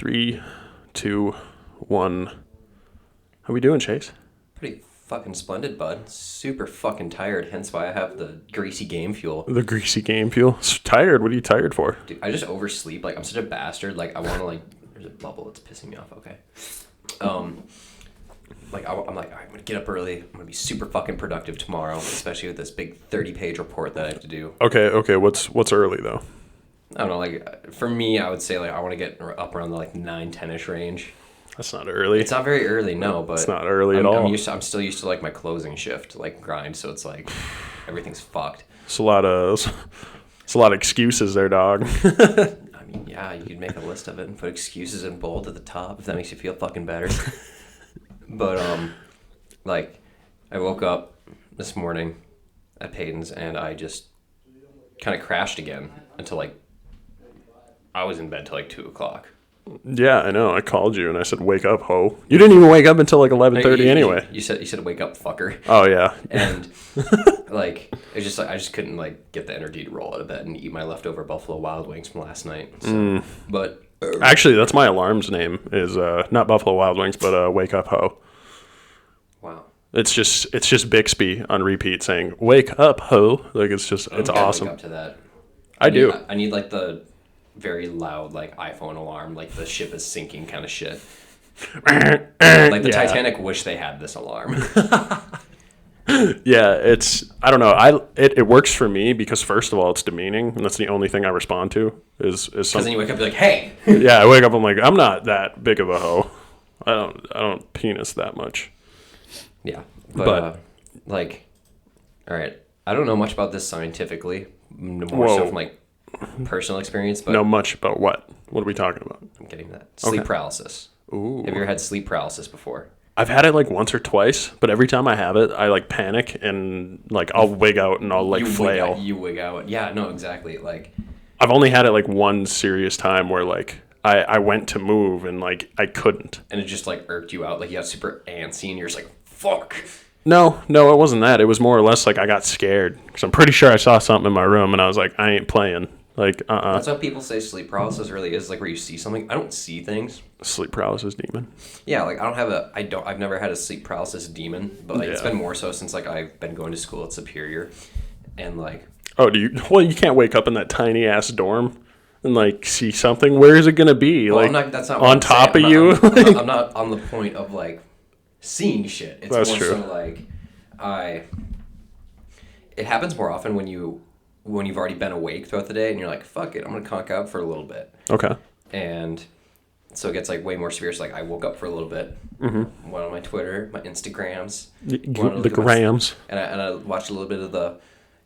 3, 2, 1. How we doing, Chase? Pretty fucking splendid, bud. Super fucking tired, hence why I have the greasy game fuel. The greasy game fuel. Tired? What are you tired for? Dude, I just oversleep. Like, I'm such a bastard. Like, I want to, like... There's a bubble that's pissing me off. Okay. Like, I'm like, all right, I'm going to get up early. I'm going to be super fucking productive tomorrow, especially with this big 30-page report that I have to do. Okay. What's early, though? I don't know, like, for me, I would say, like, I want to get up around the, like, 9, 10-ish range. That's not early. It's not very early, no, but... It's not early at all. I'm still used to, like, my closing shift, like, grind, so it's, like, everything's fucked. It's a lot of excuses there, dog. I mean, yeah, you could make a list of it and put excuses in bold at the top if that makes you feel fucking better. But, like, I woke up this morning at Peyton's and I just kind of crashed again until, like, I was in bed till, like, 2 o'clock. Yeah, I know. I called you and I said, "Wake up, ho!" You didn't even wake up until like 11:30 anyway. You said, "Wake up, fucker." Oh yeah. And like it's just like I just couldn't like get the energy to roll out of bed and eat my leftover Buffalo Wild Wings from last night. So, but Actually, that's my alarm's name is not Buffalo Wild Wings, but "Wake up, ho!" Wow. It's just Bixby on repeat saying "Wake up, ho!" Like it's awesome. Wake up to that. I do. I need like the very loud like iPhone alarm, like the ship is sinking kind of shit. Like the Titanic wish they had this alarm. Yeah, I don't know. It works for me because first of all, it's demeaning, and that's the only thing I respond to is Because then you wake up and be like, hey. Yeah, I wake up, I'm like, I'm not that big of a hoe. I don't penis that much. Yeah, but like, all right, I don't know much about this scientifically, more so from like personal experience, but know much about what? What are we talking about? I'm getting that. Sleep paralysis. Ooh. Have you ever had sleep paralysis before? I've had it like once or twice, but every time I have it, I like panic and like I'll wig out and I'll like flail. You wig out. Yeah, no, exactly. Like I've only had it like one serious time where like I went to move and like I couldn't. And it just like irked you out. Like you got super antsy and you're just like, fuck. No, it wasn't that. It was more or less like I got scared because I'm pretty sure I saw something in my room and I was like, I ain't playing. Like, That's what people say sleep paralysis really is, like where you see something. I don't see things. Sleep paralysis demon. Yeah, like I've never had a sleep paralysis demon, but like it's been more so since like I've been going to school at Superior, and like. Oh, well, you can't wake up in that tiny ass dorm and like see something. Where is it gonna be? Well, like that's not on top of you. I'm not on the point of like seeing shit. It's that's more true. So like it happens more often when you've already been awake throughout the day and you're like, fuck it, I'm gonna conk out for a little bit. Okay. And so it gets like way more severe. So like I woke up for a little bit, went on my Twitter, my Instagrams, The grams. and I watched a little bit of the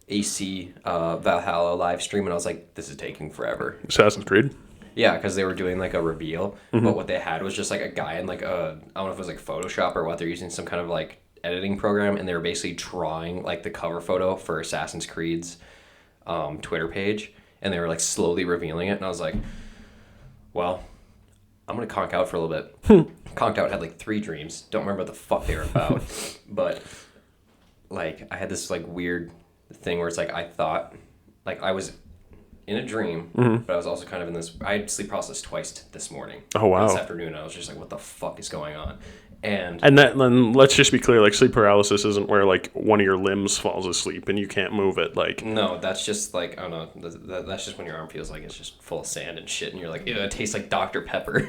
AC Valhalla live stream, and I was like, this is taking forever. Assassin's Creed. Yeah, because they were doing like a reveal, but what they had was just like a guy in like I don't know if it was like Photoshop or what. They're using some kind of like editing program, and they were basically drawing like the cover photo for Assassin's Creed's Twitter page, and they were like slowly revealing it, and I was like, well, I'm gonna conk out for a little bit. Conked out, had like 3 dreams, don't remember what the fuck they were about. But like I had this like weird thing where it's like I thought like I was in a dream, but I was also kind of in this. I had sleep paralysis twice this morning. Oh wow. This afternoon I was just like, what the fuck is going on? And then let's just be clear, like sleep paralysis isn't where like one of your limbs falls asleep and you can't move it. Like no, that's just like I don't know. That's just when your arm feels like it's just full of sand and shit, and you're like, ew, it tastes like Dr. Pepper.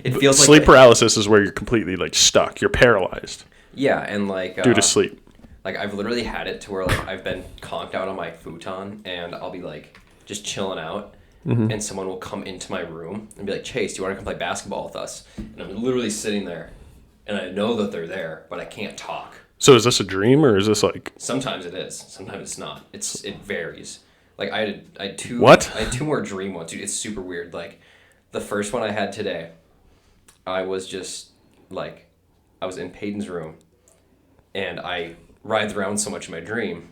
It feels like sleep paralysis is where you're completely like stuck. You're paralyzed. Yeah, and like due to sleep. Like I've literally had it to where like I've been conked out on my futon, and I'll be like just chilling out. And someone will come into my room and be like, Chase, do you want to come play basketball with us? And I'm literally sitting there, and I know that they're there, but I can't talk. So is this a dream, or is this like... Sometimes it is. Sometimes it's not. It varies. Like, I had 2... What? I had 2 more dream ones, dude. It's super weird. Like, the first one I had today, I was just, like... I was in Peyton's room, and I writhed around so much in my dream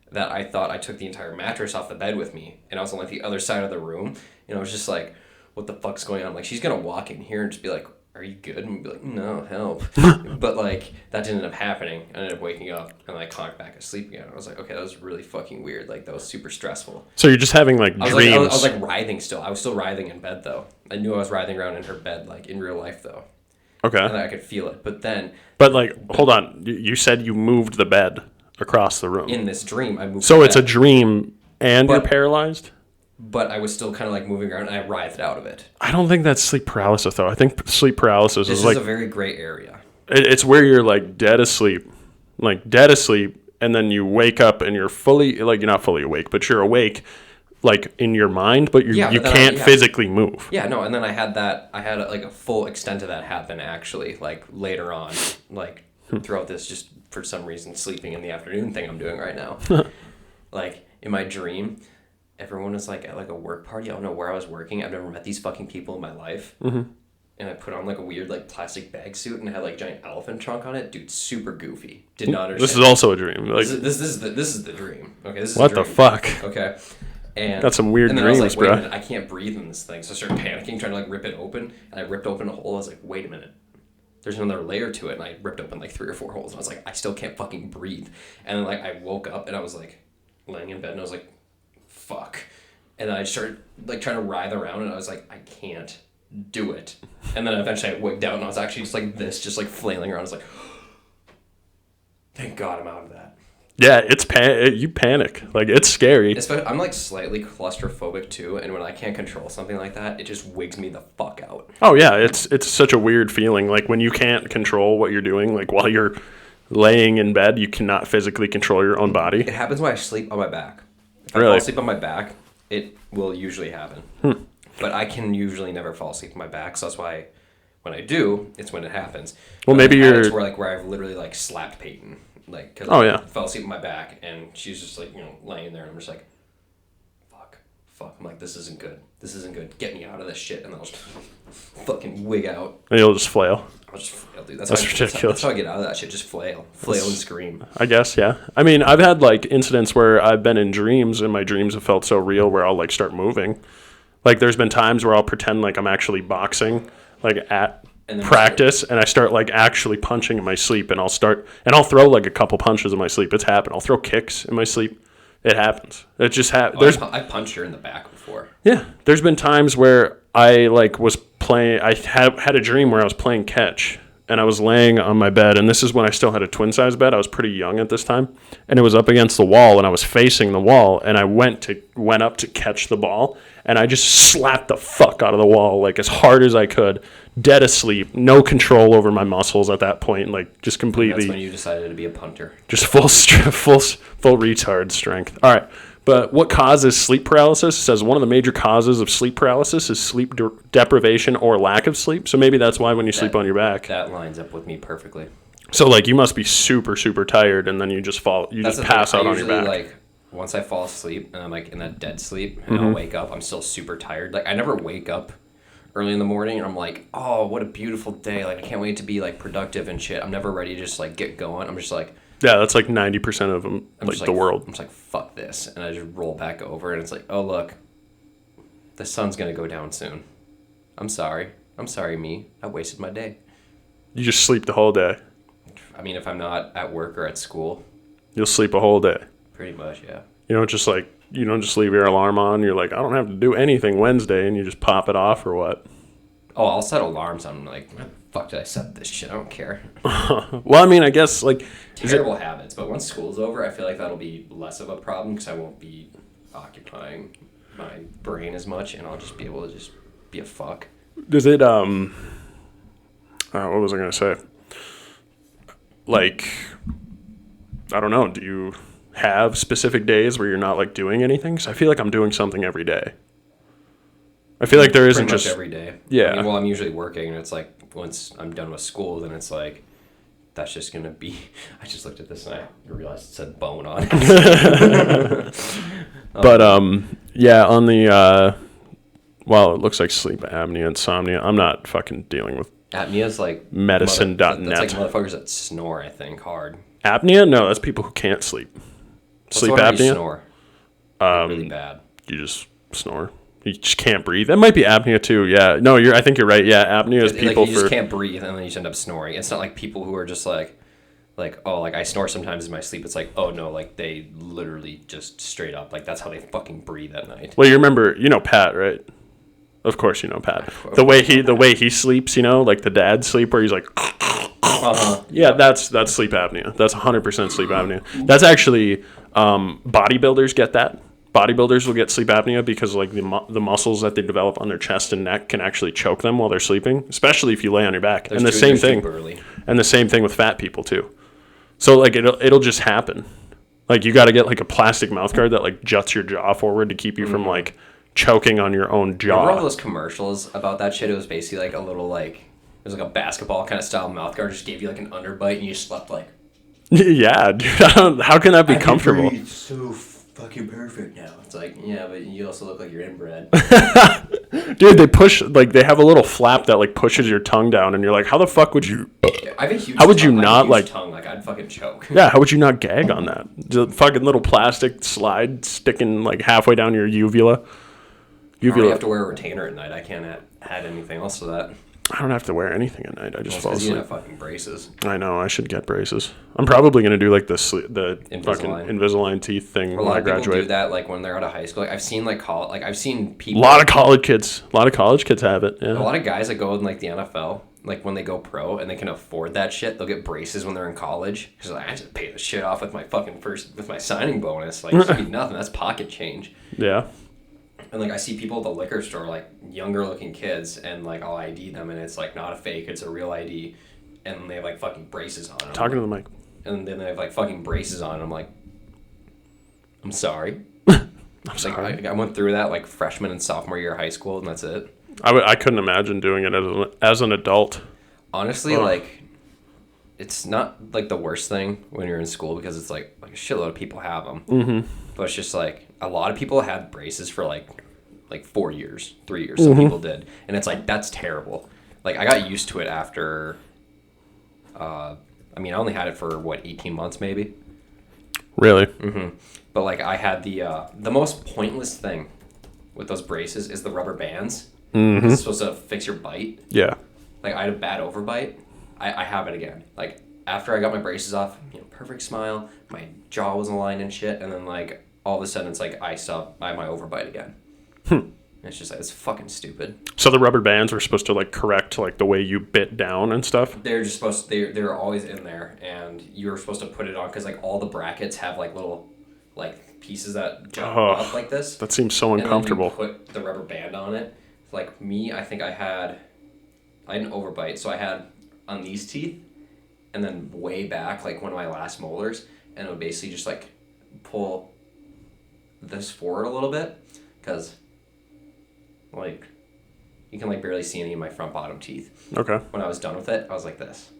that I thought I took the entire mattress off the bed with me, and I was on like the other side of the room, and I was just like, what the fuck's going on? Like, she's gonna walk in here and just be like, are you good? And we'd be like, no, help. But like that didn't end up happening. I ended up waking up and like conked back asleep again. I was like, okay, that was really fucking weird. Like that was super stressful. So you're just having like I was dreams. like, I was like writhing still. I was still writhing in bed though. I knew I was writhing around in her bed like in real life though. Okay. And I could feel it. But then But like, hold on. You said you moved the bed across the room. in this dream, I moved. So the it's a bed, dream and you're But- paralyzed? but I was still kind of like moving around, and I writhed out of it. I don't think that's sleep paralysis, though. I think sleep paralysis This is is like, a very gray area. it's where you're like dead asleep. Like dead asleep, and then you wake up and you're fully, like, you're not fully awake, but you're awake, like, in your mind, but Yeah, you but then can't yeah. physically move. Yeah, no, and then I had like a full extent of that happen actually, like later on, like throughout this, just for some reason sleeping in the afternoon thing I'm doing right now. Like in my dream, everyone was like at like a work party. I don't know where I was working. I've never met these fucking people in my life. Mm-hmm. And I put on like a weird like plastic bag suit and had like giant elephant trunk on it. Dude, super goofy. Did not understand. This is also a dream. Like, This is the dream. Okay, this is what the the dream. fuck? Okay. And Got some weird and then I was dreams, like, wait bro. a minute, I can't breathe in this thing. So I started panicking, trying to like rip it open. And I ripped open a hole. I was like, wait a minute. There's another layer to it. And I ripped open like 3 or 4 holes. And I was like, I still can't fucking breathe. And then like I woke up and I was like laying in bed and I was like, fuck. And then I started like trying to writhe around and I was like, I can't do it. And then eventually I wigged out and I was actually just like this, just like flailing around. I was like, thank God I'm out of that. Yeah, you panic. Like, it's scary. Especially, I'm like slightly claustrophobic too, and when I can't control something like that, it just wigs me the fuck out. Oh, yeah, it's such a weird feeling. Like, when you can't control what you're doing, like, while you're laying in bed, you cannot physically control your own body. It happens when I sleep on my back. If I Really? fall asleep on my back, it will usually happen. But I can usually never fall asleep on my back, so that's why when I do, it's when it happens. Well, But maybe I've had you're- it where I've literally like slapped Peyton, like because Oh, yeah. I fell asleep on my back and she's just like laying there and I'm just like, fuck. I'm like, this isn't good. Get me out of this shit, and then I'll just fucking wig out. And you'll just flail. I'll just flail, dude. That's how ridiculous. That's how I get out of that shit. Just flail and scream. I guess, yeah. I mean, I've had, like, incidents where I've been in dreams, and my dreams have felt so real where I'll, like, start moving. Like, there's been times where I'll pretend like I'm actually boxing, like, at And then practice, and I start, like, actually punching in my sleep, and I'll throw, like, a couple punches in my sleep. It's happened. I'll throw kicks in my sleep. It happens. It just happens. I punched her in the back before. Yeah, there's been times where I like was playing. I had a dream where I was playing catch, and I was laying on my bed. And this is when I still had a twin size bed. I was pretty young at this time, and it was up against the wall, and I was facing the wall. And I went up to catch the ball, and I just slapped the fuck out of the wall like as hard as I could, dead asleep, no control over my muscles at that point, like just completely. That's when you decided to be a punter. Just full retard strength. All right. But what causes sleep paralysis? It says one of the major causes of sleep paralysis is sleep deprivation or lack of sleep. So maybe that's why when you sleep on your back. That lines up with me perfectly. So like you must be super, super tired and then you just fall, you That's just the pass thing. out I on your usually, back. like, once I fall asleep and I'm like in that dead sleep Mm-hmm. and I'll wake up, I'm still super tired. Like I never wake up early in the morning and I'm like, oh, what a beautiful day. Like I can't wait to be like productive and shit. I'm never ready to just like get going. I'm just like, Yeah, that's like 90% of them, I'm like just the world. I'm just like, fuck this. And I just roll back over and it's like, oh, look, the sun's going to go down soon. I'm sorry, me. I wasted my day. You just sleep the whole day. I mean, if I'm not at work or at school, You'll sleep a whole day. pretty much, yeah. You don't just leave your alarm on. You're like, I don't have to do anything Wednesday, and you just pop it off or what? Oh, I'll set alarms. I'm like, why the fuck did I set this shit? I don't care. Well, I mean, I guess like Terrible habits. But once school's over, I feel like that'll be less of a problem because I won't be occupying my brain as much and I'll just be able to just be a fuck. does it what was I gonna say? Like, I don't know. Do you have specific days where you're not like doing anything? Because I feel like I'm doing something every day. I feel like there isn't Pretty much just every day. Yeah. I mean, well, I'm usually working, and it's like once I'm done with school, then it's like that's just gonna be. I just looked at this and I realized it said bone on it. But yeah, on the well, it looks like sleep apnea, insomnia. I'm not fucking dealing with Apnea's like medicine.net. That's like motherfuckers that snore. I think hard. Apnea? No, that's people who can't sleep. What's Sleep the one where you apnea? snore. Really bad. You just snore. You just can't breathe. That might be apnea too. Yeah. No, I think you're right. Yeah, apnea is people like you just can't breathe and then you just end up snoring. It's not like people who are just like oh, like I snore sometimes in my sleep. It's like, oh no, like they literally just straight up like that's how they fucking breathe at night. Well, you remember, Pat, right? Of course, you know Pat. The way he sleeps, like the dad sleep where he's like. Yeah, that's sleep apnea. That's 100% sleep apnea. That's actually bodybuilders get that. Bodybuilders will get sleep apnea because like the muscles that they develop on their chest and neck can actually choke them while they're sleeping, especially if you lay on your back. And the same thing. And the same thing with fat people too. So like it'll just happen. Like you got to get like a plastic mouth guard that like juts your jaw forward to keep you from like choking on your own jaw. Remember all those commercials about that shit? It was basically like a little like it was like a basketball kind of style mouth guard. Just gave you like an underbite and you slept like. Yeah, dude. How can that be comfortable? So fucking perfect now. It's like, yeah, but you also look like you're inbred. Dude, they have a little flap that like pushes your tongue down, and you're like, how the fuck would you? I have a huge. How would you not like tongue? Like I'd fucking choke. Yeah, how would you not gag on that? The fucking little plastic slide sticking like halfway down your uvula. You have to wear a retainer at night. I can't add anything else to that. I don't have to wear anything at night. I just fall asleep. You have fucking braces. I know. I should get braces. I'm probably gonna do like the Invisalign. fucking Invisalign teeth thing when I graduate. People do that like when they're out of high school. Like, I've seen I've seen people. A lot of college kids have it. Yeah. A lot of guys that go in like the NFL, like when they go pro and they can afford that shit, they'll get braces when they're in college. Because like, I just pay the shit off with my fucking with my signing bonus. Like it should be nothing. That's pocket change. Yeah. And like I see people at the liquor store, like younger looking kids, and like I'll ID them, and it's like not a fake, it's a real ID, and they have like fucking braces on. Talking to the mic. And then they have like fucking braces on. And I'm like, I'm sorry. I'm sorry. Like, I went through that like freshman and sophomore year of high school, and that's it. I couldn't imagine doing it as an adult. Honestly, like it's not like the worst thing when you're in school because it's like a shitload of people have them. Mm-hmm. But it's just like a lot of people had braces for like 4 years, 3 years. Some people did, and it's like that's terrible. Like I got used to it after. I only had it for 18 months maybe. Really? Mm-hmm. But like I had the most pointless thing with those braces is the rubber bands. Mm-hmm. It's supposed to fix your bite. Yeah. Like I had a bad overbite. I have it again. Like after I got my braces off, perfect smile, my jaw was aligned and shit, and then like all of a sudden it's like I have my overbite again. It's just like it's fucking stupid. So the rubber bands were supposed to like correct like the way you bit down and stuff. They're just supposed they're always in there, and you were supposed to put it on because like all the brackets have like little like pieces that jump up like this. That seems so uncomfortable. And then you put the rubber band on it. Like me, I think I had an overbite, so I had on these teeth, and then way back like one of my last molars, and it would basically just like pull this forward a little bit because like you can like barely see any of my front bottom teeth. Okay. When I was done with it, I was like this.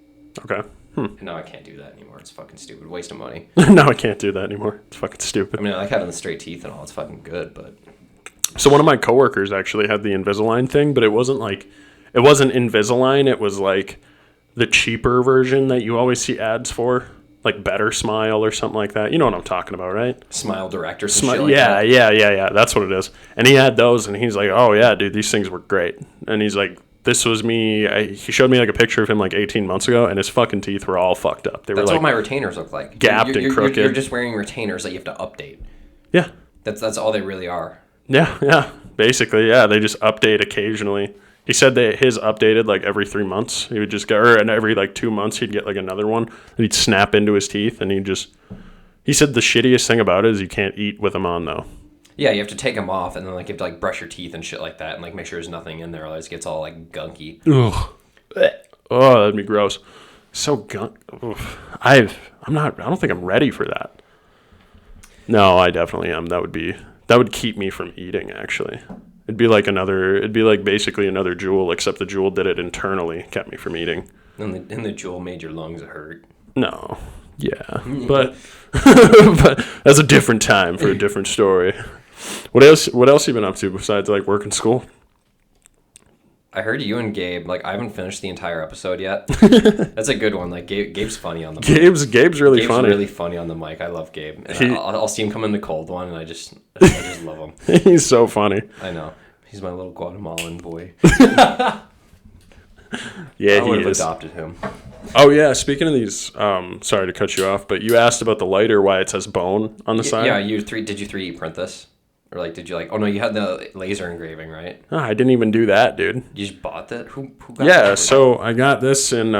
Okay. And now I can't do that anymore. It's fucking stupid. Waste of money. No, I can't do that anymore. It's fucking stupid. I like having the straight teeth and all. It's fucking good, but... So one of my coworkers actually had the Invisalign thing, but it wasn't Invisalign. It was like the cheaper version that you always see ads for. Like Better Smile or something like that. You know what I'm talking about, right? Smile Direct or yeah. That's what it is. And he had those, and he's like, oh, yeah, dude, these things were great. And he's like, this was me. He showed me like a picture of him like 18 months ago, and his fucking teeth were all fucked up. That's were like what my retainers look like. Gapped and crooked. You're just wearing retainers that you have to update. Yeah. That's all they really are. Yeah. Basically, yeah. They just update occasionally. He said that his updated like every 3 months. He would just get, and every like 2 months he'd get like another one. And he'd snap into his teeth, and he said the shittiest thing about it is you can't eat with them on though. Yeah, you have to take them off, and then like you have to like brush your teeth and shit like that, and like make sure there's nothing in there, otherwise it gets all like gunky. Ugh. Oh, that'd be gross. So gunk. I don't think I'm ready for that. No, I definitely am. That would keep me from eating. Actually, it'd be like basically another Juul, except the Juul did it internally, kept me from eating. And the Juul made your lungs hurt. No. Yeah, but that's a different time for a different story. What else you been up to besides like work and school? I heard you and Gabe, like I haven't finished the entire episode yet. That's a good one. Like Gabe's funny on the mic. Gabe's really funny. Really funny on the mic. I love Gabe. And I'll see him come in the cold one, and I just love him. He's so funny. I know. He's my little Guatemalan boy. Yeah, I would he have is. adopted him. Oh yeah, speaking of these, sorry to cut you off, but you asked about the lighter, why it says bone on the side. Yeah, did you 3D print this? Or like, did you like? Oh no, you had the laser engraving, right? Oh, I didn't even do that, dude. You just bought that. Who got Yeah, that? so I got this in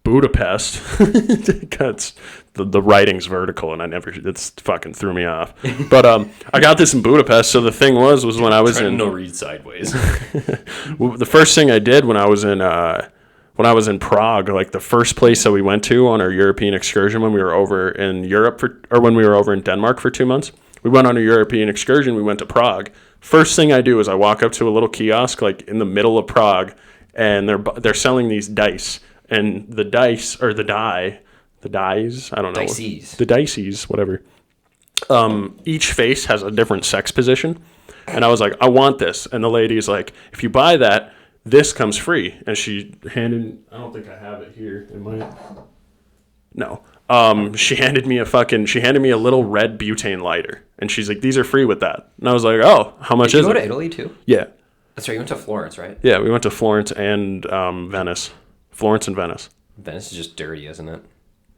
Budapest. Because the writing's vertical, and it's fucking threw me off. But I got this in Budapest. So the thing was when I was in no read sideways. the first thing I did when I was in Prague, like the first place that we went to on our European excursion when we were over in Europe when we were over in Denmark for 2 months, we went on a European excursion. We went to Prague. First thing I do is I walk up to a little kiosk like in the middle of Prague, and they're selling these dice, and the dice or the dies, I don't know, the dices, whatever. Each face has a different sex position, and I was like, I want this, and the lady's like, if you buy that, this comes free. And she handed, I don't think I have it here. It might. No. She handed me a little red butane lighter. And she's like, these are free with that. And I was like, oh, how much is it? Did you go to Italy too? Yeah. That's right. You went to Florence, right? Yeah, we went to Florence and Venice. Florence and Venice. Venice is just dirty, isn't it?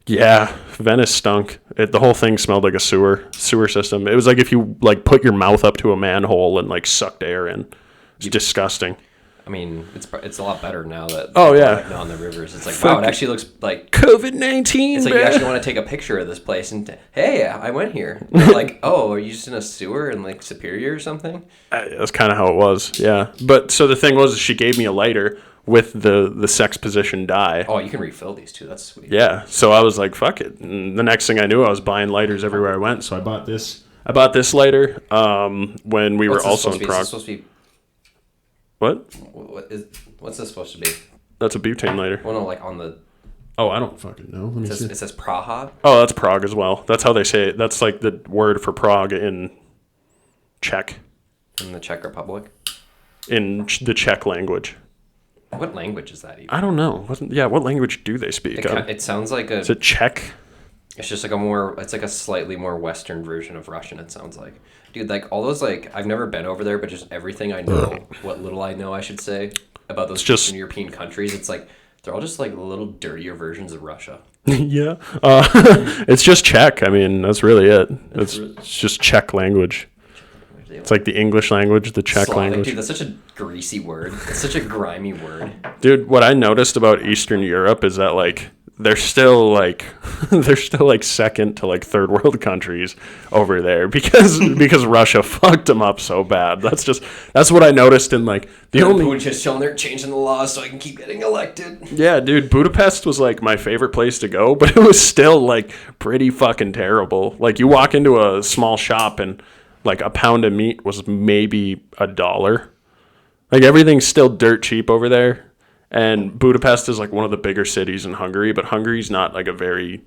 Yeah, Venice stunk. The whole thing smelled like a sewer system. It was like if you like put your mouth up to a manhole and like sucked air in. It's disgusting. I mean, it's a lot better now that now on the rivers. It's like, wow, it actually looks like COVID-19. It's like you actually want to take a picture of this place and hey, I went here. They're like, oh, are you just in a sewer in like Superior or something? That's kind of how it was. Yeah, but so the thing was, she gave me a lighter with the sex position dye. Oh, you can refill these too. That's sweet. Yeah, so I was like, fuck it. And the next thing I knew, I was buying lighters everywhere I went. So I bought this lighter when we were also in Prague. What? What's this supposed to be? That's a butane lighter. Well, no, like on the. Oh, I don't fucking know. Let me see. It says Praha. Oh, that's Prague as well. That's how they say it. That's like the word for Prague in Czech. In the Czech Republic. In the Czech language. What language is that even? I don't know. What language do they speak? It sounds like a. Is it Czech? It's just like it's like a slightly more Western version of Russian, it sounds like. Dude, like all those, like, I've never been over there, but just everything I know, what little I know, I should say, about those Eastern European countries, it's like, they're all just like little dirtier versions of Russia. Yeah. It's just Czech. I mean, that's really it. It's just Czech language. It's like the English language, the Czech language. Dude, that's such a greasy word. It's such a grimy word. Dude, what I noticed about Eastern Europe is that, like, they're still like second to like third world countries over there because Russia fucked them up so bad. That's what I noticed in like Putin just chilling there changing the laws so I can keep getting elected. Yeah, dude, Budapest was like my favorite place to go, but it was still like pretty fucking terrible. Like you walk into a small shop and like a pound of meat was maybe $1. Like everything's still dirt cheap over there. And Budapest is like one of the bigger cities in Hungary, but Hungary's not like a very,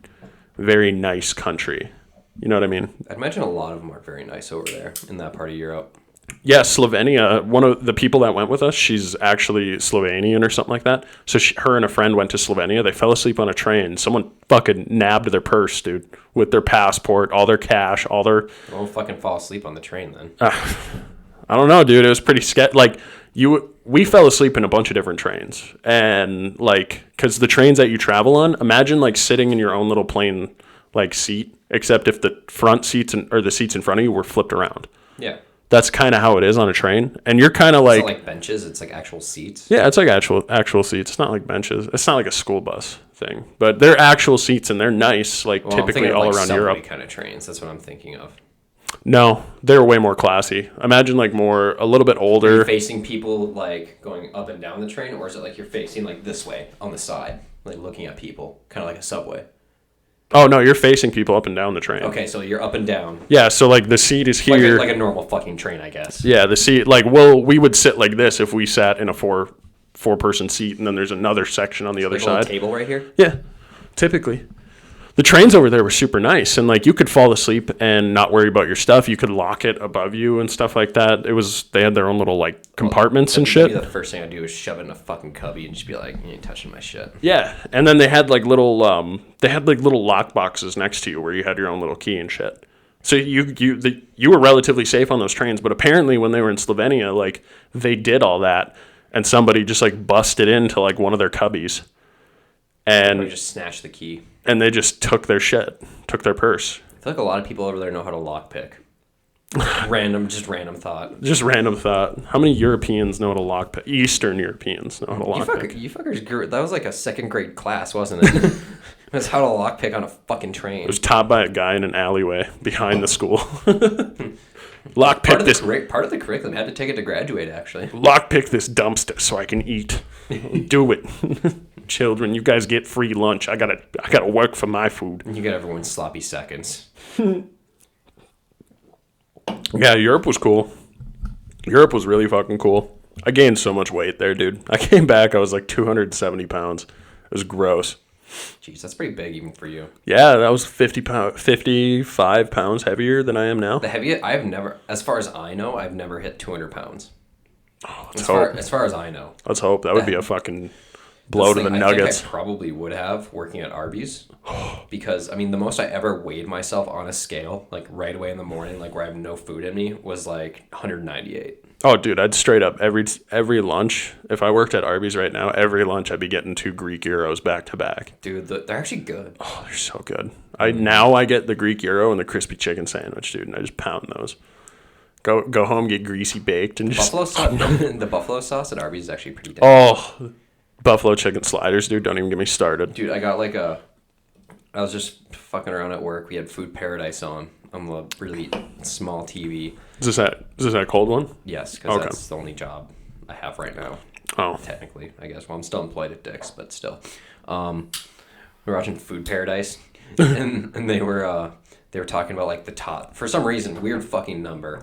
very nice country. You know what I mean? I'd imagine a lot of them are very nice over there in that part of Europe. Yeah, Slovenia, one of the people that went with us, she's actually Slovenian or something like that. So her and a friend went to Slovenia. They fell asleep on a train. Someone fucking nabbed their purse, dude, with their passport, all their cash, all their... Don't fucking fall asleep on the train then. I don't know, dude. It was pretty sketchy. Like, we fell asleep in a bunch of different trains. And, like, because the trains that you travel on, imagine, like, sitting in your own little plane, like, seat, except if the front seats or the seats in front of you were flipped around. Yeah. That's kind of how it is on a train. And you're kind of like... It's not like benches. It's like actual seats. Yeah, it's like actual seats. It's not like benches. It's not like a school bus thing. But they're actual seats, and they're nice, like, typically all around Europe. Kind of trains. That's what I'm thinking of. No, they're way more classy. Imagine like a little bit older. Are you facing people like going up and down the train, or is it like you're facing like this way on the side, like looking at people, kind of like a subway? Oh no, you're facing people up and down the train. Okay, so you're up and down. Yeah, so like the seat is here, like a normal fucking train, I guess. Yeah, the seat we would sit like this if we sat in a four person seat, and then there's another section on the other side. A table right here. Yeah, typically. The trains over there were super nice, and like you could fall asleep and not worry about your stuff. You could lock it above you and stuff like that. They had their own little like compartments and shit. The first thing I'd do is shove it in a fucking cubby and just be like, "You ain't touching my shit." Yeah, and then they had like little lock boxes next to you where you had your own little key and shit. So you were relatively safe on those trains, but apparently when they were in Slovenia, like they did all that, and somebody just like busted into like one of their cubbies, Or and just snatch the key. they just took their shit, took their purse. I feel like a lot of people over there know how to lockpick. Random thought. Just random thought. How many Europeans know how to lockpick? Eastern Europeans know how to lockpick. You fuckers, that was like a second grade class, wasn't it? It was how to lockpick on a fucking train. It was taught by a guy in an alleyway behind the school. Lockpick this. Part of the curriculum. I had to take it to graduate, actually. Lockpick this dumpster so I can eat. Do it. Children, you guys get free lunch. I gotta work for my food. You get everyone's sloppy seconds. Yeah, Europe was cool. Europe was really fucking cool. I gained so much weight there, dude. I came back, I was like 270 pounds. It was gross. Jeez, that's pretty big even for you. Yeah, that was 55 pounds heavier than I am now. The heaviest, I've never, as far as I know, I've never hit 200 pounds. Oh, As far as I know. Let's hope. That would be a fucking blow to the nuggets. I think I probably would have working at Arby's because, I mean, the most I ever weighed myself on a scale, like right away in the morning, like where I have no food in me, was like 198. Oh, dude, I'd straight up every lunch. If I worked at Arby's right now, every lunch I'd be getting 2 Greek gyros back to back. Dude, they're actually good. Oh, they're so good. I get the Greek gyro and the crispy chicken sandwich, dude, and I just pound those. Go home, get greasy baked, and just The buffalo sauce at Arby's is actually pretty good. Oh, buffalo chicken sliders, dude. Don't even get me started. Dude, I was just fucking around at work. We had Food Paradise on the really small TV. Is this that cold one? Yes, because that's the only job I have right now. Oh, Technically, I guess. Well, I'm still employed at Dick's, but still. We were watching Food Paradise, and they were talking about like the top, for some reason, weird fucking number,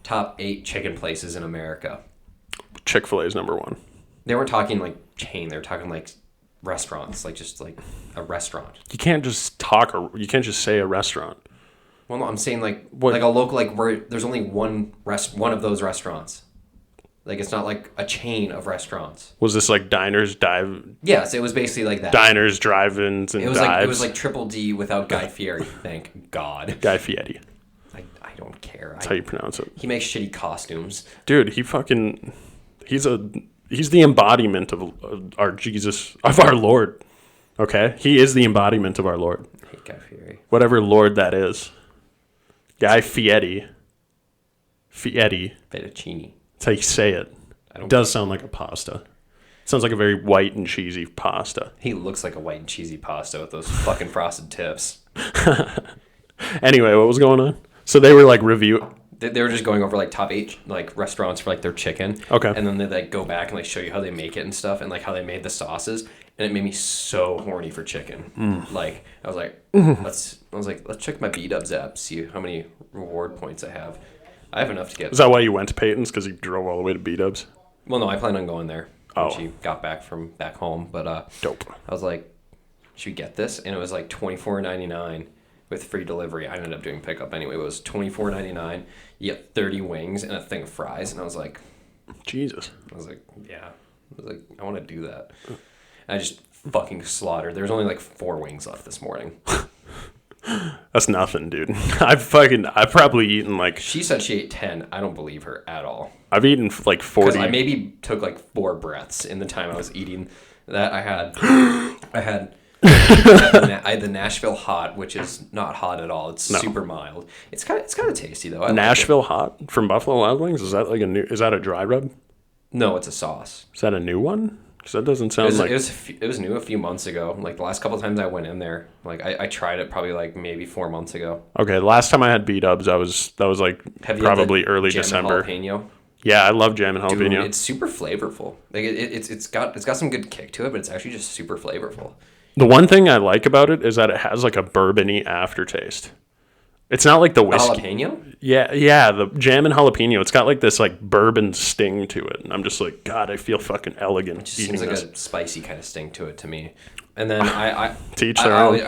top 8 chicken places in America. Chick-fil-A is number 1. They weren't talking like chain. They were talking like restaurants, like just like a restaurant. You can't just say a restaurant. Well, no, I'm saying like a local, like where there's only one of those restaurants. Like it's not like a chain of restaurants. Was this like diners, Yes, it was basically like that. Diners, drive-ins, and dives? It was like Triple D without Guy Fieri. Thank God. Guy Fieri. I don't care. That's how you pronounce it. He makes shitty costumes. Dude, he's the embodiment of our Jesus, of our Lord. Okay? He is the embodiment of our Lord. I hate Guy Fieri. Whatever Lord that is. Guy Fieri. Fettuccine. That's how you say it. It does sound like a pasta. It sounds like a very white and cheesy pasta. He looks like a white and cheesy pasta with those fucking frosted tips. Anyway, what was going on? So they were like They were just going over like top 8 like restaurants for like their chicken. Okay. And then they like go back and like show you how they make it and stuff and like how they made the sauces. And it made me so horny for chicken. Like I was like, let's check my B-Dubs app, see how many reward points I have. I have enough to get. Is that why you went to Peyton's? Because you drove all the way to B-Dubs? Well, no, I planned on going there. Oh. When she got back from back home. But Dope. I was like, should we get this? And it was like $24.99 with free delivery. I ended up doing pickup anyway. It was $24.99. You get 30 wings and a thing of fries. And I was like, Jesus. yeah. I want to do that. And I just fucking slaughtered. There was only like 4 wings left this morning. That's nothing, dude. I've probably eaten like... She said she ate 10. I don't believe her at all. I've eaten like 40. Because I maybe took like 4 breaths in the time I was eating that. I had the Nashville Hot, which is not hot at all. It's super mild. It's kind of tasty though. Nashville Hot from Buffalo Wild Wings? Is that like is that a dry rub? No, it's a sauce. Is that a new one? Because that doesn't sound it was new a few months ago. Like the last couple of times I went in there, like I tried it probably like maybe 4 months ago. Okay, the last time I had B-Dubs, that was like probably early December. Jalapeno? Yeah, I love jam and jalapeno. Dude, it's super flavorful. Like it's got some good kick to it, but it's actually just super flavorful. The one thing I like about it is that it has like a bourbon-y aftertaste. It's not like the whiskey. Jalapeno? Yeah, the jam and jalapeno. It's got like this like bourbon sting to it, and I'm just like, God, I feel fucking elegant. It just seems like a spicy kind of sting to it to me. And then I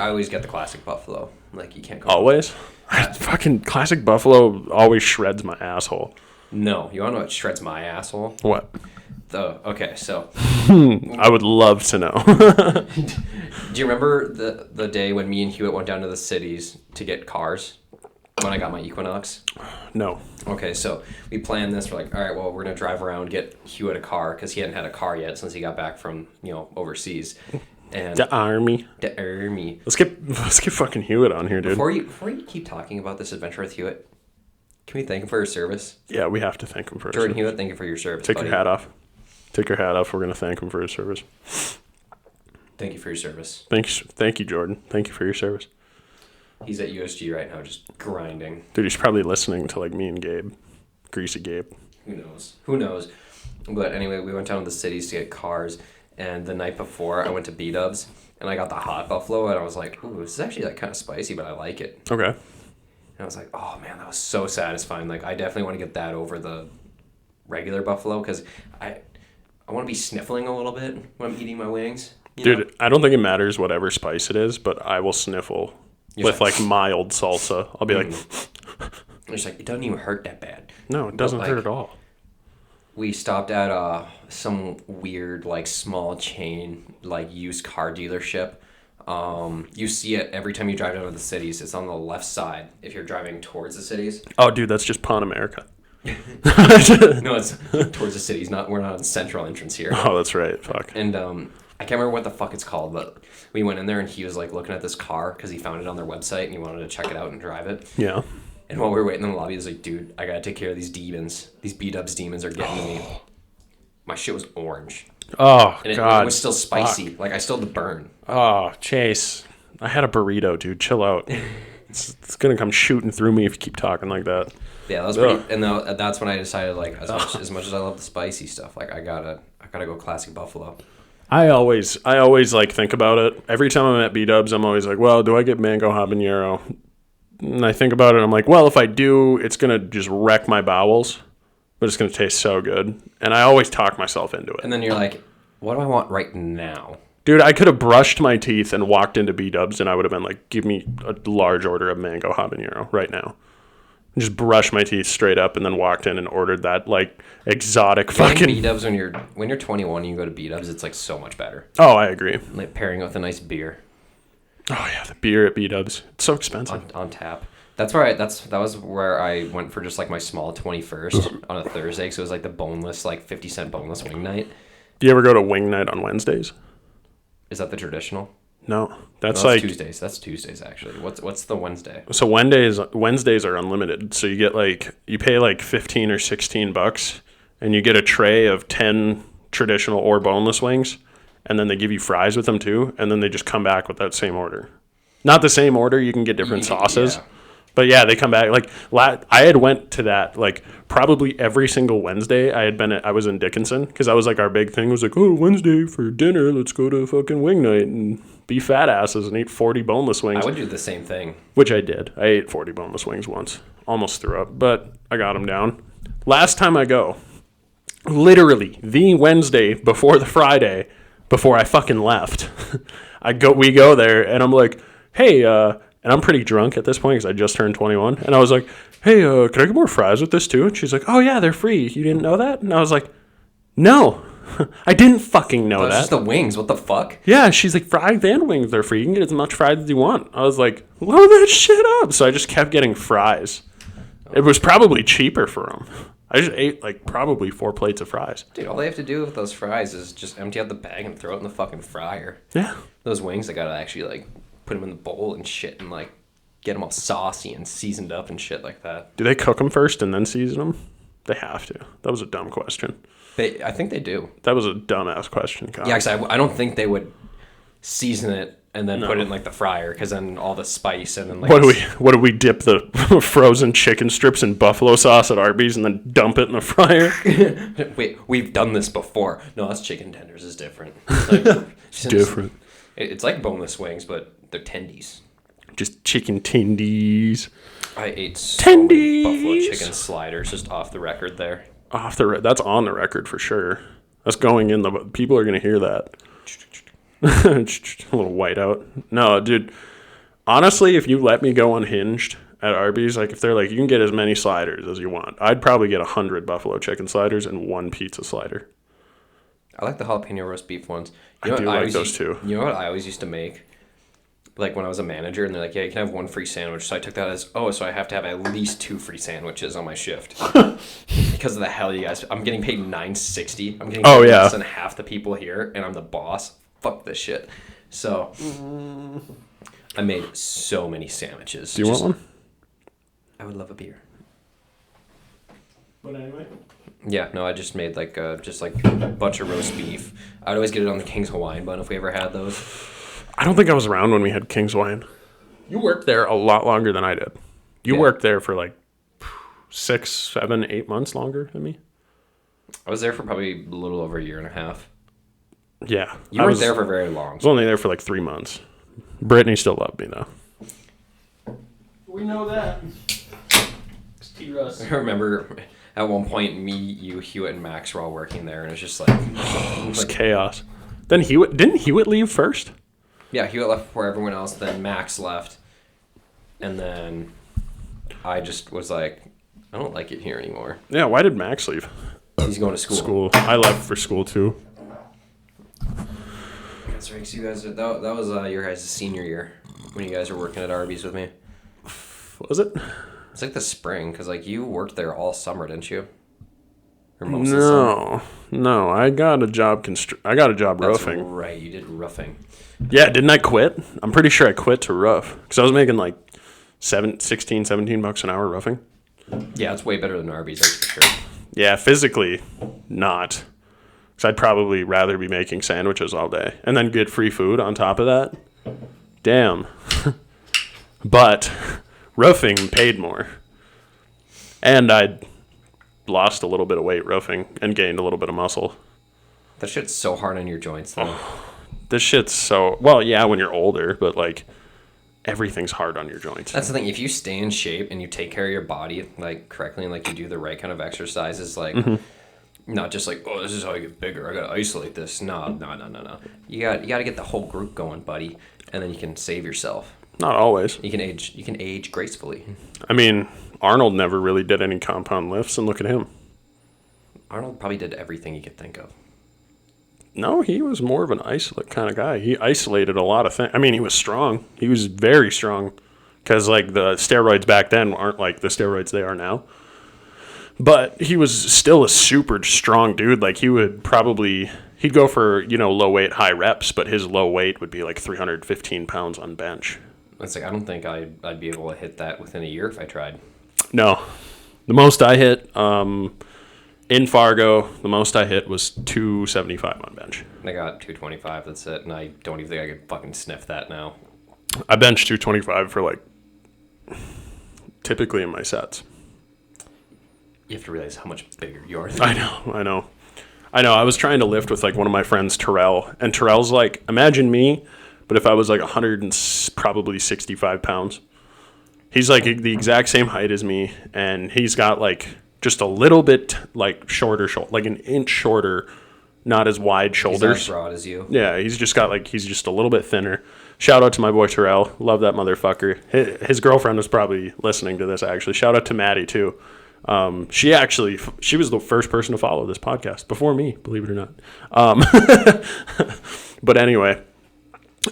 always get the classic buffalo. Like you can't go always. Fucking classic buffalo always shreds my asshole. No, you want to know what shreds my asshole? What? Okay, so I would love to know. Do you remember the day when me and Hewitt went down to the cities to get cars? when I got my Equinox. No. Okay, so we planned this. We're like, all right, well, we're gonna drive around, get Hewitt a car because he hadn't had a car yet since he got back from overseas, and The army. the army. Let's get fucking Hewitt on here, dude. Before you keep talking about this adventure with Hewitt, can we thank him for his service? Yeah, we have to thank him first. Jordan Hewitt, thank you for your service. Take buddy. your hat off. Take your hat off. We're gonna thank him for his service. Thank you for your service. Thank you, Jordan. Thank you for your service. He's at USG right now, just grinding. Dude, he's probably listening to like me and Gabe, Greasy Gabe. Who knows? Who knows? But anyway, we went down to the cities to get cars, and the night before, I went to B-Dubs, and I got the hot buffalo, and I was like, ooh, this is actually like kind of spicy, but I like it. Okay. And I was like, oh man, that was so satisfying. Like, I definitely want to get that over the regular buffalo, because I want to be sniffling a little bit when I'm eating my wings. Dude, I don't think it matters whatever spice it is, but I will sniffle with like, like mild salsa. I'll be like, it's like, it doesn't even hurt that bad. no, it doesn't like, hurt at all. We stopped at some weird, like, small chain, like, used car dealership. You see it every time you drive down to the cities. It's on the left side if you're driving towards the cities. Oh, dude, that's just Pan America. No, it's towards the cities. We're not on central entrance here. Oh, that's right. Fuck. And I can't remember what the fuck it's called, but we went in there and he was like looking at this car because he found it on their website and he wanted to check it out and drive it. Yeah. And while we were waiting in the lobby, he was like, dude, I gotta take care of these demons. These B-Dubs demons are getting to me. My shit was orange. Oh, And God. it was still spicy. Fuck. Like, I still had the burn. Oh, Chase. I had a burrito, dude. Chill out. It's going to come shooting through me if you keep talking like that. Yeah, that was pretty. And that's when I decided, like, as much as I love the spicy stuff, like, I gotta go classic buffalo. I always like think about it. Every time I'm at B-Dubs, I'm always like, well, do I get mango habanero? And I think about it, I'm like, well, if I do, it's going to just wreck my bowels, but it's going to taste so good. And I always talk myself into it. And then you're like, what do I want right now? Dude, I could have brushed my teeth and walked into B-Dubs, and I would have been like, give me a large order of mango habanero right now. And just brushed my teeth straight up and then walked in and ordered that, like, exotic fucking... B-Dubs, when you're 21 and you go to B-Dubs, it's, like, so much better. Oh, I agree. Like, pairing it with a nice beer. Oh, yeah, the beer at B-Dubs. It's so expensive. On tap. That was where I went for just like my small 21st on a Thursday. So it was like the boneless, like 50-cent boneless wing night. Do you ever go to wing night on Wednesdays? Is that the traditional? No. That's No, like Tuesdays. That's Tuesdays actually. What's the Wednesday? So Wednesdays are unlimited. So you get like you pay like $15 or $16 and you get a tray of 10 traditional or boneless wings, and then they give you fries with them too, and then they just come back with that same order. Not the same order, you can get different sauces. Yeah. But yeah, they come back. Like I had went to that like probably every single Wednesday. I was in Dickinson because I was like our big thing was like, oh, Wednesday for dinner, let's go to fucking wing night and be fat asses and eat 40 boneless wings. I would do the same thing. Which I did. I ate 40 boneless wings once. Almost threw up, but I got them down. Last time I go, literally the Wednesday before the Friday, before I fucking left, we go there and I'm like, hey, and I'm pretty drunk at this point because I just turned 21. And I was like, hey, can I get more fries with this too? And she's like, oh yeah, they're free. You didn't know that? And I was like, no, I didn't fucking know That's that. just the wings. What the fuck? Yeah, she's like, fries and wings, they're free. You can get as much fries as you want. I was like, load that shit up. So I just kept getting fries. It was probably cheaper for them. I just ate like probably 4 plates of fries. Dude, all they have to do with those fries is just empty out the bag and throw it in the fucking fryer. Yeah. Those wings, they gotta actually like put them in the bowl and shit and like get them all saucy and seasoned up and shit like that. Do they cook them first and then season them? They have to. That was a dumb question. I think they do. That was a dumbass question, Kyle. Yeah, because I don't think they would season it and then put it in like the fryer because then all the spice and then like What do we dip the frozen chicken strips in buffalo sauce at Arby's and then dump it in the fryer? Wait, we've done this before. No, that's chicken tenders is different. Like, Different. It's like boneless wings, but they're tendies. Just chicken tendies. I ate so many buffalo Tendies. chicken sliders just off the record there. That's on the record for sure. That's going in the people are gonna hear that. A little whiteout. No, dude. Honestly, if you let me go unhinged at Arby's, like if they're like you can get as many sliders as you want, I'd probably get 100 buffalo chicken sliders and 1 pizza slider. I like the jalapeno roast beef ones. I do like those too. You know what I always used to make? like when I was a manager, and they're like, yeah, you can have one free sandwich. So I took that as, oh, so I have to have at least 2 free sandwiches on my shift. Because of the hell you guys, I'm getting paid $9.60. I'm getting paid less than half the people here, and I'm the boss. Fuck this shit. So I made so many sandwiches. Do you want one? I would love a beer. But anyway. Yeah, no, I just made like a bunch of roast beef. I'd always get it on the King's Hawaiian bun if we ever had those. I don't think I was around when we had King's Hawaiian. You worked there a lot longer than I did. You worked there for like 6, 7, 8 months longer than me. I was there for probably a little over a year and a half. Yeah. You weren't there for very long. I was only there for like 3 months. Brittany still loved me though. We know that. It's T-Russ. I remember at one point me, you, Hewitt, and Max were all working there, and it's just like... It was chaos. Then didn't Hewitt leave first? Yeah, Hewitt left before everyone else, then Max left, and then I just was like, I don't like it here anymore. Yeah, why did Max leave? He's going to school. I left for school too. That's right, 'cause you guys, that was your guys' senior year, when you guys were working at Arby's with me. Was it? It's like the spring, because like you worked there all summer, didn't you? Or most of the summer. No, I got a job That's roofing. right, you did roofing. Yeah, didn't I quit? I'm pretty sure I quit to roof because I was making like $17 an hour roofing. Yeah, it's way better than Arby's, that's for sure. Yeah, physically not, because I'd probably rather be making sandwiches all day and then get free food on top of that. Damn. But roofing paid more, and I'd lost a little bit of weight roofing and gained a little bit of muscle. That shit's so hard on your joints, though. This shit's so... Well, yeah, when you're older, but, like, everything's hard on your joints. That's the thing. If you stay in shape and you take care of your body, like, correctly, and, like, you do the right kind of exercises, like, not just like, oh, this is how I get bigger. I got to isolate this. No. You got to get the whole group going, buddy, and then you can save yourself. Not always. You can age gracefully. I mean, Arnold never really did any compound lifts, and look at him. Arnold probably did everything you could think of. No, he was more of an isolate kind of guy. He isolated a lot of things. I mean, he was strong. He was very strong because, like, the steroids back then aren't like the steroids they are now. But he was still a super strong dude. Like, he'd go for, low weight, high reps, but his low weight would be like 315 pounds on bench. It's like, I don't think I'd be able to hit that within a year if I tried. No. The most I hit... in Fargo, the most I hit was 275 on bench. I got 225, that's it, and I don't even think I could fucking sniff that now. I bench 225 for, like, typically in my sets. You have to realize how much bigger you are. I know. I was trying to lift with, like, one of my friends, Terrell, and Terrell's like, imagine me, but if I was, like, 165 pounds. He's, like, the exact same height as me, and he's got, like... just a little bit, like, shorter, like an inch shorter, not as wide shoulders. He's not as broad as you. Yeah, he's just a little bit thinner. Shout out to my boy Terrell. Love that motherfucker. His girlfriend was probably listening to this, actually. Shout out to Maddie, too. She was the first person to follow this podcast before me, believe it or not. But anyway,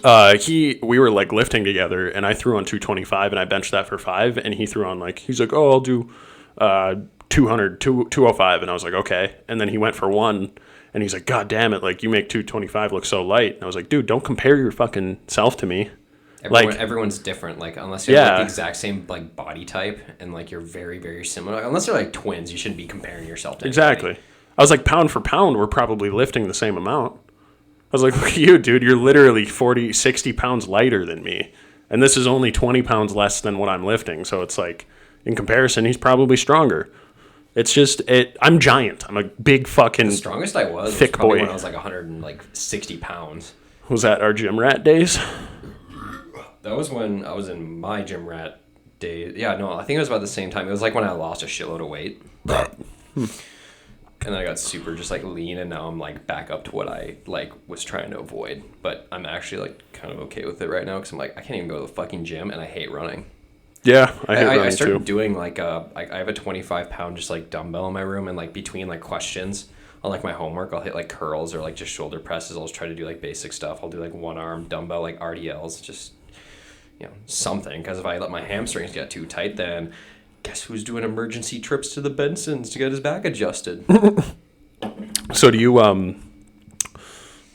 we were, like, lifting together, and I threw on 225, and I benched that for 5, and he threw on, like, he's like, oh, I'll do... 205, and I was like, okay. And then he went for 1, and he's like, God damn it, like, you make 225 look so light. And I was like, dude, don't compare your fucking self to me. Everyone's different. Like, unless you're like the exact same, like, body type, and, like, you're very, very similar. Unless they're, like, twins, you shouldn't be comparing yourself to anybody. Exactly. I was like, pound for pound, we're probably lifting the same amount. I was like, look at you, dude. You're literally 40, 60 pounds lighter than me. And this is only 20 pounds less than what I'm lifting. So it's like, in comparison, he's probably stronger. It's just, I'm giant. I'm a big fucking The strongest I was thick probably boy. when I was like 160 pounds. Was that our gym rat days? That was when I was in my gym rat days. Yeah, no, I think it was about the same time. It was like when I lost a shitload of weight. And then I got super just like lean, and now I'm like back up to what I like was trying to avoid. But I'm actually like kind of okay with it right now because I'm like, I can't even go to the fucking gym, and I hate running. Yeah, I hate running I started too. doing like I have a 25 pound just like dumbbell in my room, and like between like questions on like my homework, I'll hit like curls or like just shoulder presses. I'll just try to do like basic stuff. I'll do like one arm dumbbell like RDLs. Just something. Because if I let my hamstrings get too tight, then guess who's doing emergency trips to the Bensons to get his back adjusted? So do you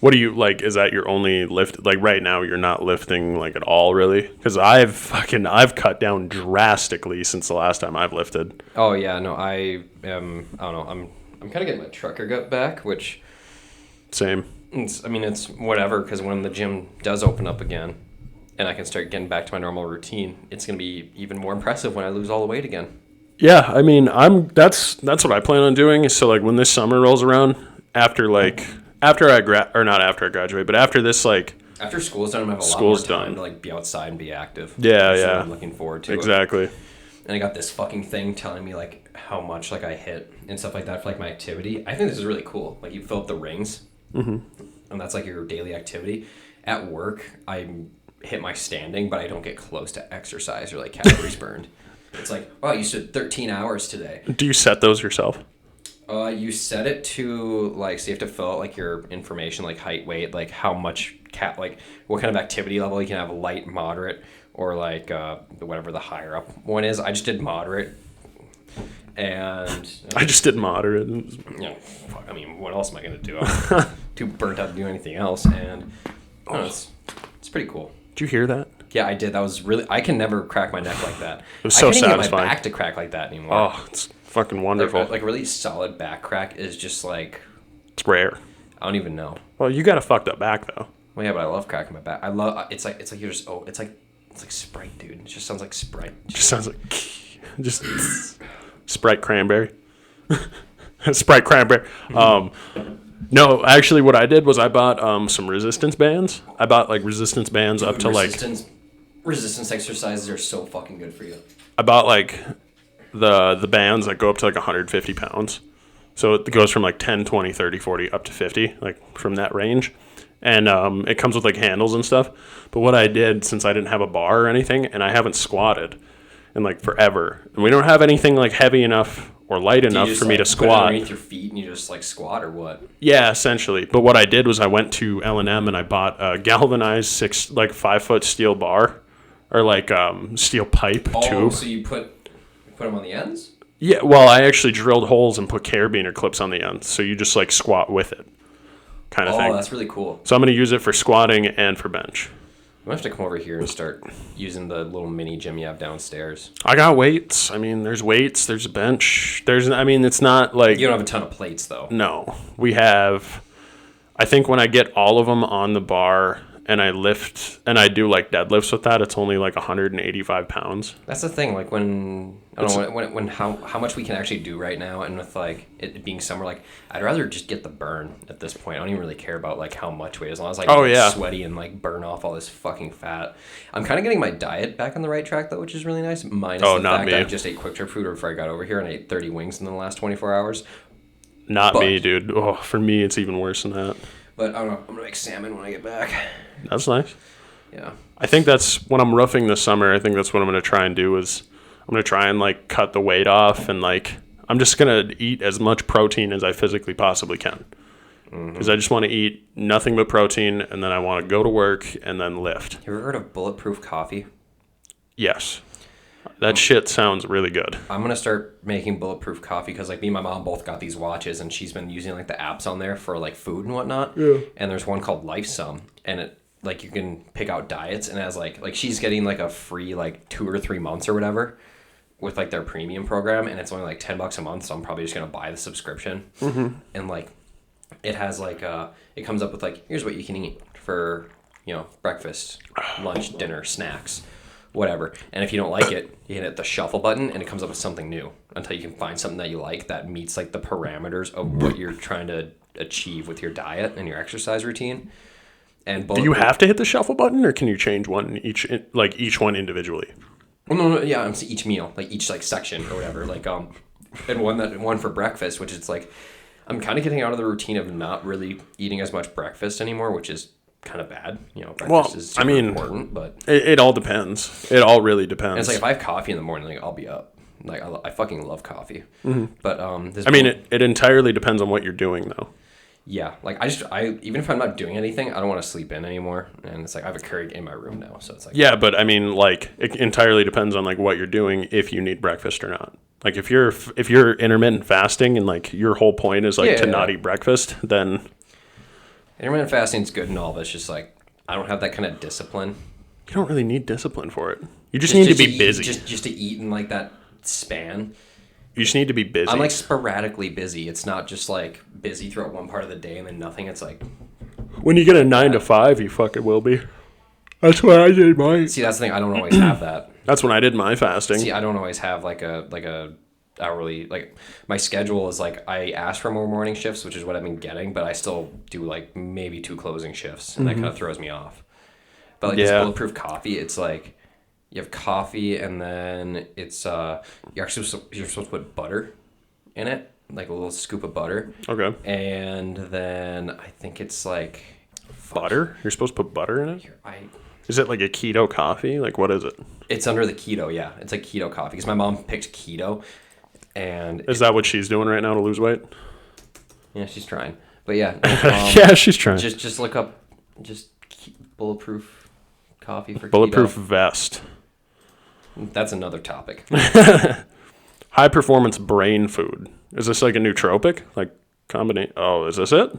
what do you like? Is that your only lift? Like right now, you're not lifting like at all, really? Because I've cut down drastically since the last time I've lifted. Oh yeah, no, I don't know. I'm kind of getting my trucker gut back, which Same. it's whatever. Because when the gym does open up again, and I can start getting back to my normal routine, it's gonna be even more impressive when I lose all the weight again. Yeah, I mean, that's what I plan on doing. So like when this summer rolls around, after this like After school's done, I'm gonna have a lot more School's time done. to like be outside and be active. Yeah, That's yeah. what I'm looking forward to. exactly. And I got this fucking thing telling me like how much like I hit and stuff like that for like my activity. I think this is really cool. Like you fill up the rings, and that's like your daily activity. At work, I hit my standing, but I don't get close to exercise or like calories burned. It's like, wow, you stood 13 hours today. Do you set those yourself? You set it to like, so you have to fill out like your information, like height, weight, like how much like what kind of activity level you can have, light, moderate, or like whatever the higher up one is. I just did moderate, and I just did moderate. fuck, I mean, what else am I gonna do? I'm too burnt out to do anything else, and I don't know, it's pretty cool. Did you hear that? Yeah, I did. That was really. I can never crack my neck like that. It was so I can't even get satisfying. my back to crack like that anymore. Oh, it's fucking wonderful. Like a really solid back crack is just like, It's rare. I don't even know. Well, you got a fucked up back though. Well, yeah, but I love cracking my back. I love. It's like you're just. Oh, it's like Sprite, dude. It just sounds like Sprite. Just sounds like just Sprite cranberry. Sprite cranberry. No, actually, what I did was I bought some resistance bands. I bought like resistance bands up to resistance exercises are so fucking good for you. I bought like the bands that go up to like 150 pounds. So it goes from like 10, 20, 30, 40 up to 50, like from that range. And it comes with like handles and stuff. But what I did, since I didn't have a bar or anything, and I haven't squatted in like forever, and we don't have anything like heavy enough or light enough for me to Put it squat. underneath your feet and you just like squat or what? Yeah, essentially. But what I did was I went to L&M and I bought a galvanized 5 foot steel bar, or like steel pipe tube. So you put them on the ends? Yeah, well, I actually drilled holes and put carabiner clips on the ends, so you just like squat with it, kind of thing. Oh, that's really cool. So I'm gonna use it for squatting and for bench. I'm gonna have to come over here and start using the little mini gym you have downstairs. I got weights. I mean, there's weights. There's a bench. It's not like You don't have a ton of plates though. no. We have. I think when I get all of them on the bar and I lift and I do like deadlifts with that, it's only like 185 pounds. That's the thing. Like when I don't know when how much we can actually do right now, and with like it being summer, like I'd rather just get the burn at this point. I don't even really care about like how much weight, as long as I can get sweaty and like burn off all this fucking fat. I'm kind of getting my diet back on the right track though, which is really nice. Minus the fact that I just ate Quick Trip food before I got over here and I ate 30 wings in the last 24 hours. Not me, dude. Oh, for me, it's even worse than that. But I don't know. I'm gonna make salmon when I get back. That's nice. Yeah. I think that's when I'm roughing this summer. I think that's what I'm gonna try and do is I'm gonna try and like cut the weight off, and like I'm just gonna eat as much protein as I physically possibly can. Because I just want to eat nothing but protein, and then I want to go to work and then lift. You ever heard of bulletproof coffee? Yes. That shit sounds really good. I'm going to start making bulletproof coffee because, like, me and my mom both got these watches, and she's been using, like, the apps on there for, like, food and whatnot. Yeah. And there's one called LifeSum, and it, like, you can pick out diets, and it has, like she's getting, like, a free, like, 2 or 3 months or whatever with, like, their premium program, and it's only, like, $10 a month, so I'm probably just going to buy the subscription. Mm-hmm. And, like, it has, like, it comes up with, like, here's what you can eat for, breakfast, lunch, dinner, snacks, whatever. And if you don't like it, you hit the shuffle button and it comes up with something new until you can find something that you like that meets like the parameters of what you're trying to achieve with your diet and your exercise routine. And do you have to hit the shuffle button, or can you change each one individually? Well, no, yeah, I'm saying each meal, like each like section or whatever. Like and one for breakfast, which is like I'm kind of getting out of the routine of not really eating as much breakfast anymore, which is kind of bad. Breakfast is super important, but it all depends. It all really depends. And it's like if I have coffee in the morning, like I'll be up. Like I fucking love coffee. Mm-hmm. But it entirely depends on what you're doing though. Yeah, like I even if I'm not doing anything, I don't want to sleep in anymore, and it's like I have a Keurig in my room now, so it's like Yeah, but I mean, like, it entirely depends on like what you're doing if you need breakfast or not. Like, if you're intermittent fasting and like your whole point is like to not eat breakfast, then intermittent fasting's good and all, but it's just like I don't have that kind of discipline. you don't really need discipline for it. You just need to be busy. Just to eat in like that span. You just need to be busy. I'm like sporadically busy. It's not just like busy throughout one part of the day and then nothing. It's like when you get a 9 to 5, you fucking will be. That's what I did mine. see that's the thing. I don't always have that. That's when I did my fasting. See, I don't always have like a hourly like my schedule is like I ask for more morning shifts, which is what I've been getting, but I still do like maybe 2 closing shifts, and that kind of throws me off. But like this bulletproof coffee, it's like you have coffee and then it's you're supposed to put butter in it, like a little scoop of butter. Okay. And then I think it's like Butter? You're supposed to put butter in it? I Is it like a keto coffee? Like, what is it? it's under the keto, yeah. It's like keto coffee because my mom picked keto, and Is that what she's doing right now to lose weight? yeah, she's trying. But yeah, Yeah, she's trying. just look up bulletproof coffee for Bulletproof keto. vest. That's another topic. High performance brain food. Is this like a nootropic? Like combination? Oh, is this it?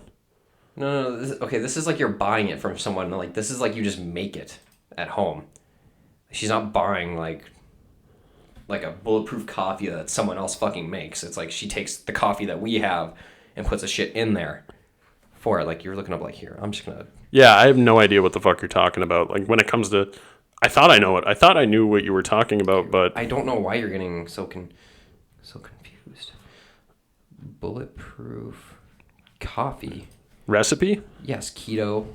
No. This is like you're buying it from someone. Like this is like you just make it at home. She's not buying like a bulletproof coffee that someone else fucking makes. It's like she takes the coffee that we have and puts a shit in there for it. Like you're looking up like here. I'm just gonna. Yeah, I have no idea what the fuck you're talking about. Like when it comes to, I thought I know it. I thought I knew what you were talking about, but I don't know why you're getting so confused. Bulletproof coffee. recipe? Yes, keto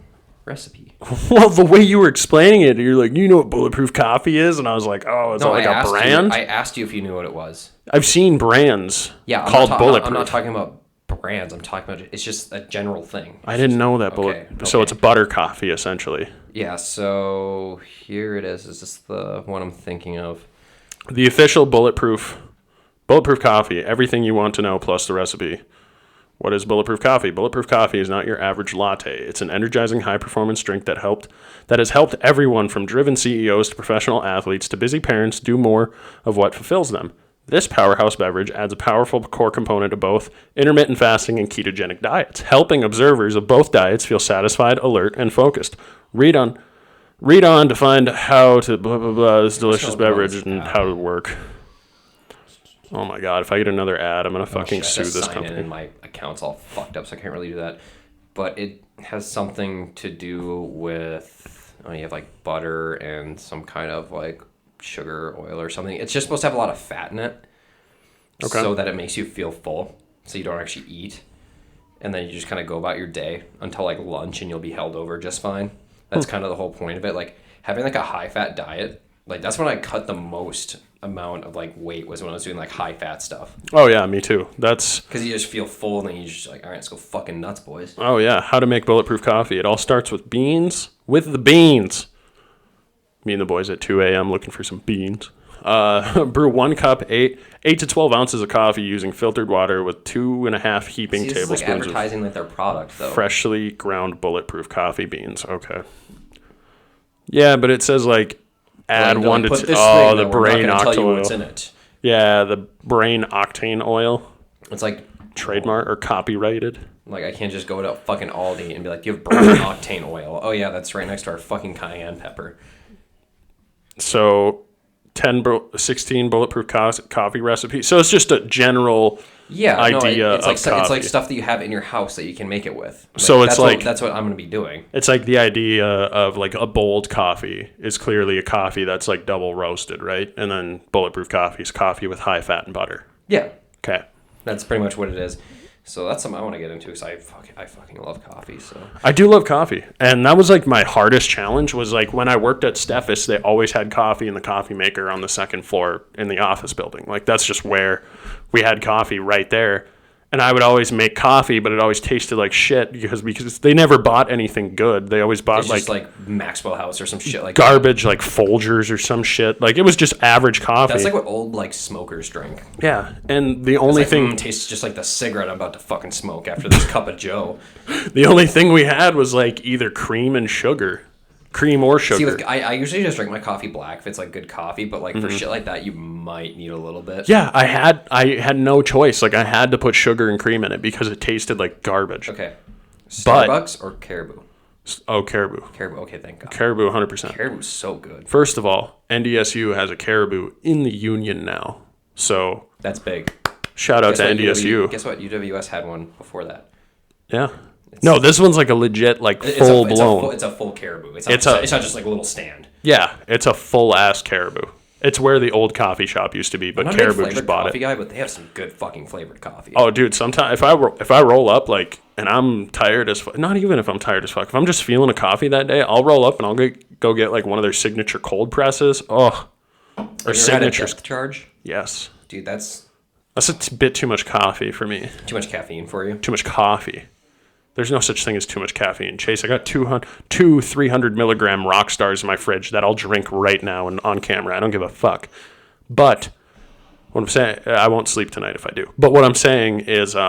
recipe. Well, the way you were explaining it, you're like, you know what bulletproof coffee is, and I was like, oh, is that like a brand? I asked you if you knew what it was. I've seen brands called bulletproof. I'm not talking about brands. I'm talking about it's just a general thing. I didn't know that So it's butter coffee essentially. Yeah. So here it is. Is this the one I'm thinking of? The official bulletproof coffee. Everything you want to know plus the recipe. What is bulletproof coffee? Bulletproof coffee is not your average latte. It's an energizing high-performance drink that has helped everyone from driven CEOs to professional athletes to busy parents do more of what fulfills them. This powerhouse beverage adds a powerful core component to both intermittent fasting and ketogenic diets, helping observers of both diets feel satisfied, alert, and focused. Read on to find how to blah, blah, blah, this delicious beverage and how to work. Oh my god, if I get another ad, I'm going to fucking sue this company. And my account's all fucked up, so I can't really do that. But it has something to do with, you have like butter and some kind of like sugar, oil or something. It's just supposed to have a lot of fat in it. Okay. So that it makes you feel full, so you don't actually eat. And then you just kind of go about your day until like lunch and you'll be held over just fine. That's kind of the whole point of it. Like having like a high fat diet, like that's when I cut the most amount of like weight was when I was doing like high fat stuff. Oh yeah, me too. That's because you just feel full and then you just like, all right, let's go fucking nuts, boys. Oh yeah, how to make bulletproof coffee. It all starts with beans. With the beans. Me and the boys at 2 a.m. looking for some beans. Brew 1 cup, 8 to 12 ounces of coffee using filtered water with 2.5 heaping See, this tablespoons is like advertising like their product though. Freshly ground bulletproof coffee beans. Okay. Yeah, but it says like add 1 to 2. Oh, the brain octane oil. What's in it. Yeah, the brain octane oil. It's like trademark or copyrighted. Like I can't just go to fucking Aldi and be like, "Do you have brain octane oil?" Oh yeah, that's right next to our fucking cayenne pepper. So 16 bulletproof coffee recipe. So it's just a general idea it's like of coffee. It's like stuff that you have in your house that you can make it with. Like, so it's that's what I'm going to be doing. It's like the idea of like a bold coffee is clearly a coffee that's like double roasted, right? And then bulletproof coffee is coffee with high fat and butter. Yeah. Okay. That's pretty much what it is. So that's something I want to get into because I fucking love coffee. So I do love coffee, and that was like my hardest challenge. Was like when I worked at Steffes, they always had coffee in the coffee maker on the second floor in the office building. Like that's just where we had coffee right there, And I would always make coffee, but it always tasted like shit because they never bought anything good. They always bought It's just like Maxwell House or some shit like garbage, like Folgers or some shit. Like it was just average coffee. That's like what old like smokers drink. Yeah, and the only thing tastes just like the cigarette I'm about to fucking smoke after this cup of Joe. the only thing we had was like either cream and sugar, cream or sugar. See, I usually just drink my coffee black if it's like good coffee, but like for shit like that, you might need a little bit. Yeah, I had no choice. Like I had to put sugar and cream in it because it tasted like garbage. Okay. But- Starbucks or Caribou? Oh, Caribou. Caribou. Okay, thank God. Caribou, 100%. Caribou's so good. First of all, NDSU has a Caribou in the Union now, so That's big. shout out to what, NDSU. Guess what? UWS had one before that. Yeah. No, this one's like a legit, like It's full blown. It's a full Caribou. It's It's not just like a little stand. Yeah, it's a full ass Caribou. It's where the old coffee shop used to be, but I'm not a big Caribou flavored just bought coffee it. guy, but they have some good fucking flavored coffee. Oh, dude, sometimes if I roll up like and I'm tired as fuck, not even if I'm tired as fuck, if I'm just feeling a coffee that day, I'll roll up and I'll go get like one of their signature cold presses. Oh, or Have you ever had a signatures. depth charge? Yes, Dude, that's that's a bit too much coffee for me. too much caffeine for you. Too much coffee. There's no such thing as too much caffeine. Chase, I got 300 milligram rock stars in my fridge that I'll drink right now and on camera. I don't give a fuck. But what I'm saying, I won't sleep tonight if I do. But what I'm saying is, I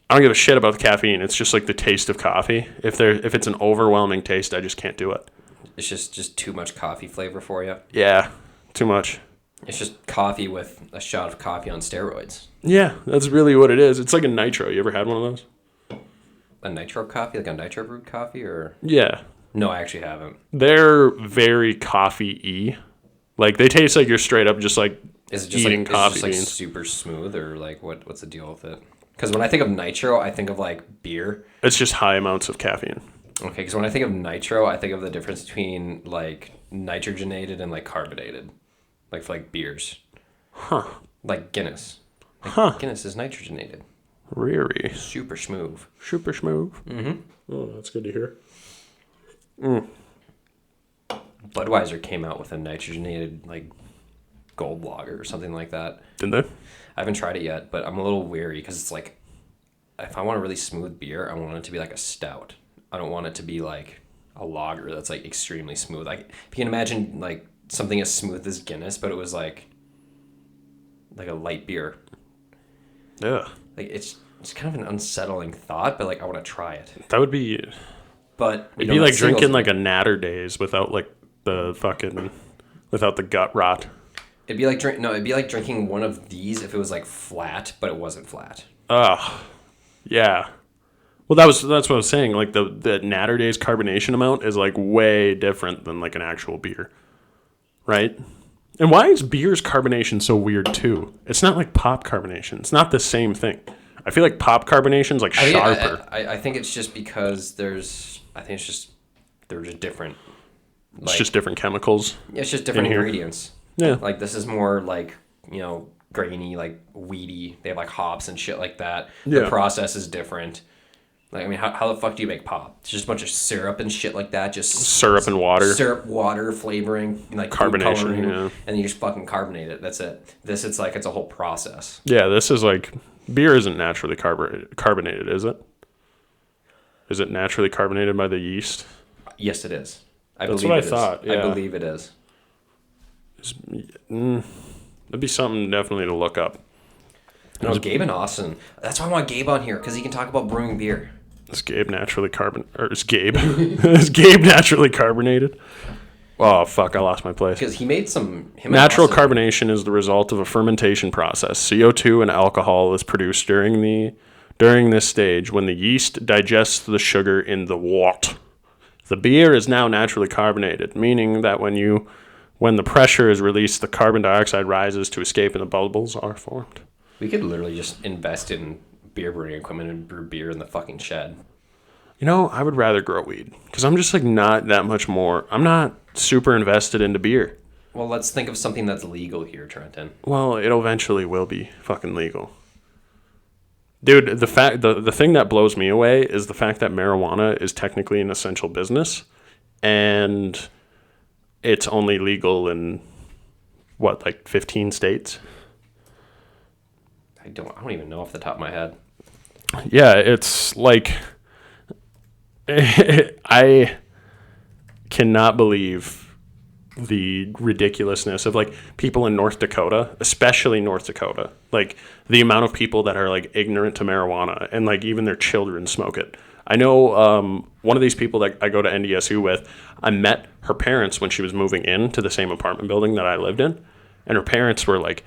don't give a shit about the caffeine. It's just like the taste of coffee. If it's an overwhelming taste, I just can't do it. It's just too much coffee flavor for you. Yeah, too much. It's just coffee with a shot of coffee on steroids. Yeah, that's really what it is. It's like a nitro. You ever had one of those? A nitro coffee, like a nitro brewed coffee, or Yeah. no, I actually haven't. They're very coffee-y. Like they taste like you're straight up just like Is it just eating like coffee is it just beans. like super smooth, or like what's the deal with it? Because when I think of nitro, I think of like beer. It's just high amounts of caffeine. Okay, because when I think of nitro, I think of the difference between like nitrogenated and like carbonated, like for like beers. Huh. Like Guinness. Like Huh. Guinness is nitrogenated. Really? Super smooth. Super smooth. Mm-hmm. Oh, that's good to hear. Budweiser came out with a nitrogenated like gold lager or something like that. Didn't they? I haven't tried it yet, but I'm a little weary because it's like, if I want a really smooth beer, I want it to be like a stout. I don't want it to be like a lager that's like extremely smooth. Like if you can imagine like something as smooth as Guinness, but it was like a light beer. Yeah. Like it's kind of an unsettling thought, but like I want to try it. That would be. But It'd be like drinking like a Natter Days without like the fucking, without the gut rot. it'd be like drinking one of these if it was like flat, but it wasn't flat. Ugh. Yeah. Well, that's what I was saying. Like the Natter Days carbonation amount is like way different than like an actual beer, right? And why is beer's carbonation so weird too? It's not like pop carbonation. It's not the same thing. I feel like pop carbonation's like sharper. I think it's just because they're just different. It's just different chemicals. It's just different in here. ingredients. Yeah. Like this is more like, grainy, like weedy. They have like hops and shit like that. Yeah. The process is different. Like, I mean, how the fuck do you make pop? It's just a bunch of syrup and shit like that. Just Syrup and water. syrup, water, flavoring, like food Carbonation, coloring, yeah. and you just fucking carbonate it. That's it. This, it's like, it's a whole process. Yeah, this is like beer isn't naturally carbonated, is it? Is it naturally carbonated by the yeast? Yes, it is. That's believe what I it is. thought, yeah. I believe it is. That'd be something definitely to look up. No, Gabe and Austin. That's why I want Gabe on here, because he can talk about brewing beer. Is Gabe naturally is Gabe? Is Gabe naturally carbonated? Oh fuck! I lost my place. Because he made some... him and Natural Austin- carbonation is the result of a fermentation process. CO2 and alcohol is produced during this stage when the yeast digests the sugar in the wort. The beer is now naturally carbonated, meaning that when the pressure is released, the carbon dioxide rises to escape and the bubbles are formed. We could literally just invest in beer brewing equipment and brew beer in the fucking shed. You know, I would rather grow weed because I'm just like not that much more. I'm not super invested into beer. Well, let's think of something that's legal here, Trenton. Well, it eventually will be fucking legal. Dude, the thing that blows me away is the fact that marijuana is technically an essential business and it's only legal in what, like 15 states? I don't even know off the top of my head. Yeah, it's like I cannot believe the ridiculousness of like people in North Dakota, especially North Dakota, like the amount of people that are like ignorant to marijuana and like even their children smoke it. I know one of these people that I go to NDSU with, I met her parents when she was moving into the same apartment building that I lived in, and her parents were like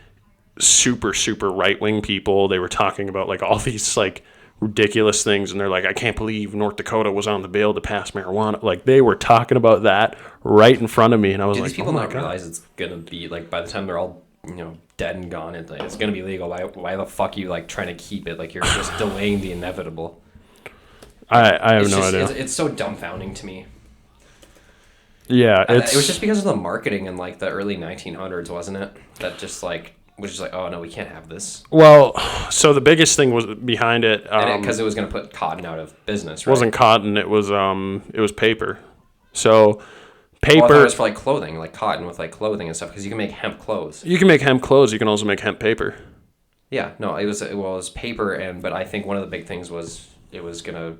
super, super right-wing people. They were talking about like all these like ridiculous things, and they're like, I can't believe North Dakota was on the bill to pass marijuana. Like they were talking about that right in front of me, and I was Do like, these people oh my not God. realize it's gonna be like by the time they're all dead and gone, it's gonna be legal? Why the fuck are you like trying to keep it? Like you're just delaying the inevitable. I have It's no just, idea. It's so dumbfounding to me. Yeah, It it's was just because of the marketing in like the early 1900s, wasn't it? That just like was just like, oh no, we can't have this, well. So the biggest thing was behind it because it was gonna put cotton out of business. Right? wasn't cotton. It was paper. So Well, I paper. thought it was for like clothing, like cotton with like clothing and stuff, because you can make hemp clothes. You can make hemp clothes. You can also make hemp paper. Yeah, no, it was paper, but I think one of the big things was it was gonna,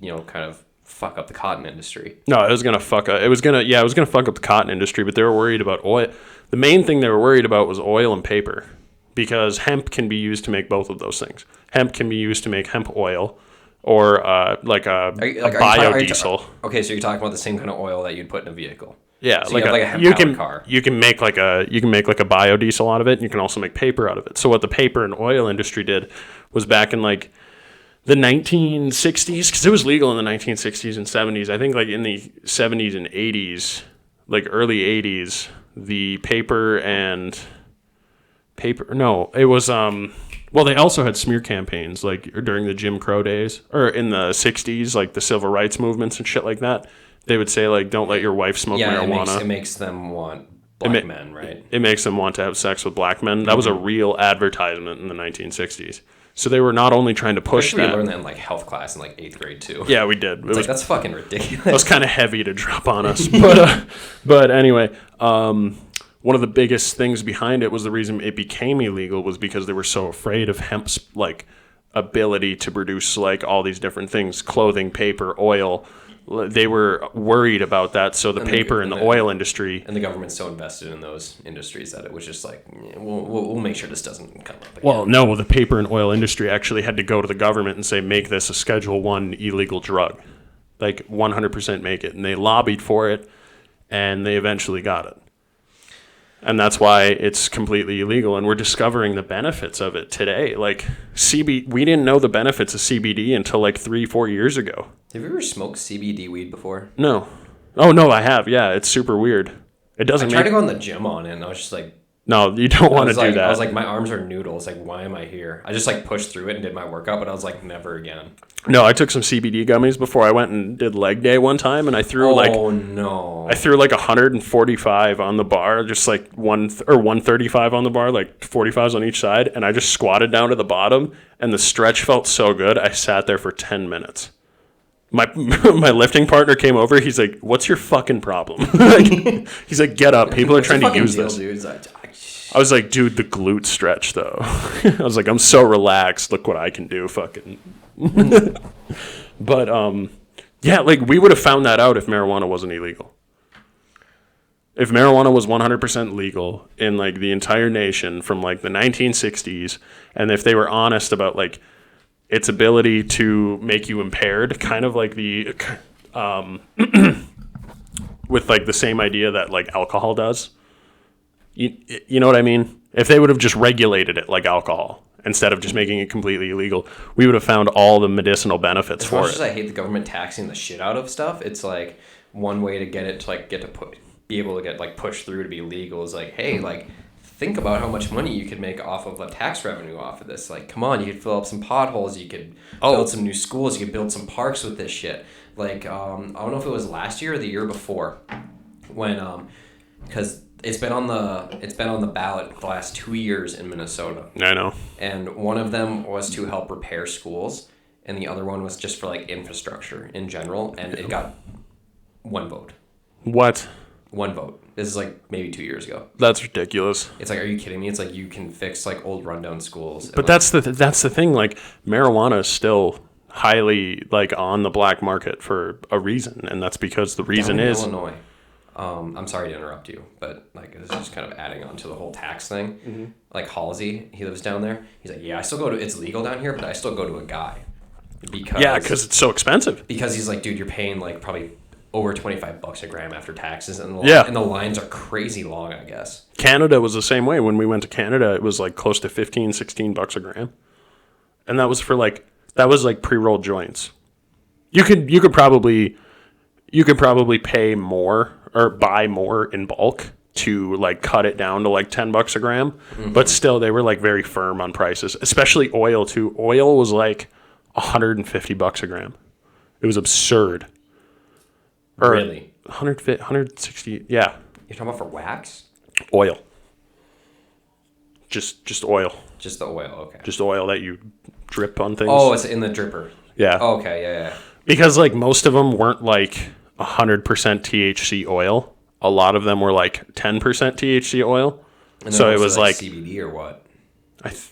kind of fuck up the cotton industry. No, it was gonna fuck up. It was gonna fuck up the cotton industry. But they were worried about oil. The main thing they were worried about was oil and paper, because hemp can be used to make both of those things. Hemp can be used to make hemp oil, or like a biodiesel. Okay, so you're talking about the same kind of oil that you'd put in a vehicle. Yeah, So you have like a hemp-powered car. You can make like a biodiesel out of it, and you can also make paper out of it. So what the paper and oil industry did was back in like the 1960s, because it was legal in the 1960s and 70s. I think like in the 70s and 80s, like early 80s, the it was well, they also had smear campaigns like during the Jim Crow days, or in the 60s, like the civil rights movements and shit like that. They would say like, don't let your wife smoke marijuana. It makes them want black men, right? It makes them want to have sex with black men. That was a real advertisement in the 1960s. So they were not only trying to push We that. learned that in like health class in like 8th grade too. Yeah, we did. It's like that's fucking ridiculous. That was kind of heavy to drop on us, but anyway, one of the biggest things behind it was the reason it became illegal was because they were so afraid of hemp's like ability to produce like all these different things, clothing, paper, oil. They were worried about that, so the paper and the oil industry. And the government's so invested in those industries that it was just like, we'll make sure this doesn't come up again. Well, no, the paper and oil industry actually had to go to the government and say, make this a Schedule I illegal drug. Like 100% make it. And they lobbied for it, and they eventually got it. And that's why it's completely illegal. And we're discovering the benefits of it today. Like we didn't know the benefits of CBD until like 3-4 years ago. Have you ever smoked CBD weed before? No. Oh, no, I have. Yeah, it's super weird. It doesn't I tried to go in the gym on it, and I was just like... No, you don't want to do that. I was like, my arms are noodles. Like, why am I here? I just like pushed through it and did my workout, but I was like, never again. No, I took some CBD gummies before I went and did leg day one time, and I threw like 145 on the bar, just like 135 on the bar, like 45s on each side, and I just squatted down to the bottom, and the stretch felt so good. I sat there for 10 minutes. My lifting partner came over. He's like, "What's your fucking problem?" He's like, "Get up. People are trying to use this." Dude? I was like, "Dude, the glute stretch, though." I was like, "I'm so relaxed. Look what I can do." Fucking. But yeah, like we would have found that out if marijuana wasn't illegal. If marijuana was 100% legal in like the entire nation from like the 1960s, and if they were honest about like its ability to make you impaired, kind of like the with like the same idea that like alcohol does. You know what I mean? If they would have just regulated it like alcohol instead of just making it completely illegal, we would have found all the medicinal benefits for it. As much as I hate the government taxing the shit out of stuff, it's like one way to get it to like be able to get like pushed through to be legal is like, hey, like think about how much money you could make off of the tax revenue off of this. Like, come on, you could fill up some potholes, you could build some new schools, you could build some parks with this shit. Like, I don't know if it was last year or the year before, when because it's been on the ballot the last 2 years in Minnesota. I know. And one of them was to help repair schools, and the other one was just for like infrastructure in general, and it got one vote. What? 1 vote. This is like maybe 2 years ago. That's ridiculous. It's like, are you kidding me? It's like you can fix like old rundown schools. But that's the thing. Like, marijuana is still highly like on the black market for a reason, and that's because the reason down in is Illinois. I'm sorry to interrupt you, but like this is just kind of adding on to the whole tax thing. Mm-hmm. Like Halsey, he lives down there. He's like, yeah, I still go to. It's legal down here, but I still go to a guy because it's so expensive. Because he's like, dude, you're paying like probably over $25 a gram after taxes, and and the lines are crazy long, I guess. Canada was the same way. When we went to Canada, it was like close to $15-$16 a gram, and that was for like pre-rolled joints. You could probably pay more or buy more in bulk to like cut it down to like $10 a gram, but still they were like very firm on prices, especially oil too. Oil was like $150 a gram. It was absurd. Or Really? 160, yeah. You're talking about for wax? Oil. Just oil. Just the oil, okay. Just oil that you drip on things. Oh, it's in the dripper. Yeah. Oh, okay, yeah. Because like most of them weren't like 100% THC oil. A lot of them were like 10% THC oil. And So then it also, was like CBD or what?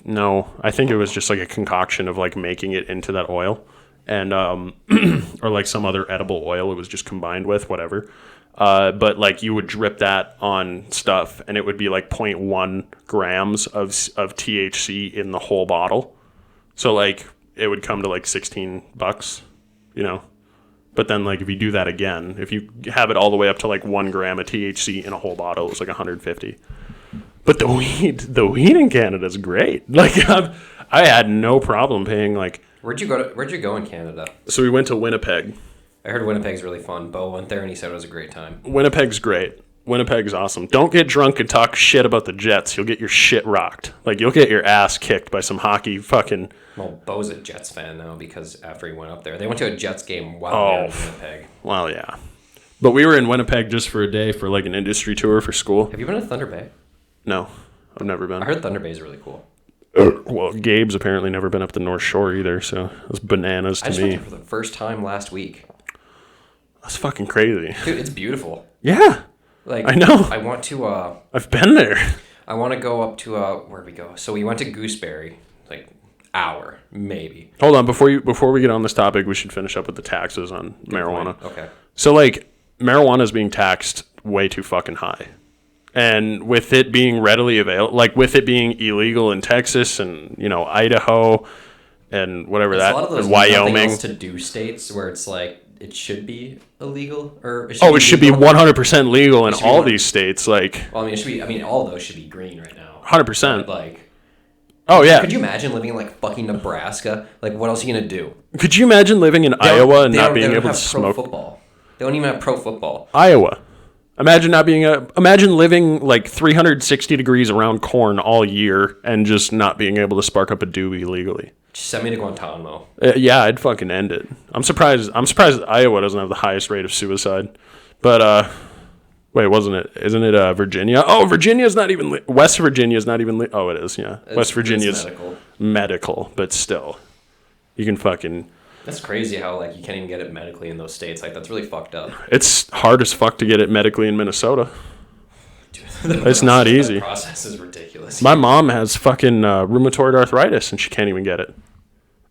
no, I think it was just like a concoction of like making it into that oil, and or like some other edible oil. It was just combined with whatever. But like you would drip that on stuff, and it would be like 0.1 grams of THC in the whole bottle. So like it would come to like $16, you know. But then like if you do that again, if you have it all the way up to like 1 gram of THC in a whole bottle, it was like 150. But the weed in Canada is great. Like I had no problem paying like. Where'd you go in Canada? So we went to Winnipeg. I heard Winnipeg's really fun. Bo went there and he said it was a great time. Winnipeg's great. Winnipeg's awesome. Don't get drunk and talk shit about the Jets. You'll get your shit rocked. Like you'll get your ass kicked by some hockey fucking. Well, Bo's a Jets fan now because after he went up there, they went to a Jets game while they were in Winnipeg. Well, yeah. But we were in Winnipeg just for a day for like an industry tour for school. Have you been to Thunder Bay? No, I've never been. I heard Thunder Bay is really cool. Well, Gabe's apparently never been up the North Shore either, so it's bananas to I just me. went there for the first time last week. That's fucking crazy. Dude, it's beautiful. Yeah, Like I know. I want to. I've been there. I want to go up to where'd we go? So we went to Gooseberry, like hour maybe. Hold on, before we get on this topic, we should finish up with the taxes on marijuana. Okay. So like marijuana is being taxed way too fucking high. And with it being readily available, like with it being illegal in Texas and, you know, Idaho and whatever There's that, a lot of those and Wyoming. nothing else to do states where it's like it should be illegal or It should be legal. 100% legal in should be all one- these states. Like Well, I mean, it should be. I mean, all of those should be green right now. 100%. But, like, Oh yeah. could you imagine living in like fucking Nebraska? Like, what else are you gonna do? Could you imagine living in Iowa and not being able to have smoke? pro football. They don't even have pro football. Iowa. Imagine living like 360 degrees around corn all year and just not being able to spark up a doobie legally. Just send me to Guantanamo. Yeah, I'd fucking end it. I'm surprised Iowa doesn't have the highest rate of suicide. But wait, isn't it Virginia? Oh, Virginia's not even West Virginia's not even oh, it is. Yeah. West Virginia's It's medical, but still. You can fucking That's crazy how like you can't even get it medically in those states. Like that's really fucked up. it's hard as fuck to get it medically in Minnesota. Dude, It's not easy. The process is ridiculous. My mom has fucking rheumatoid arthritis and she can't even get it.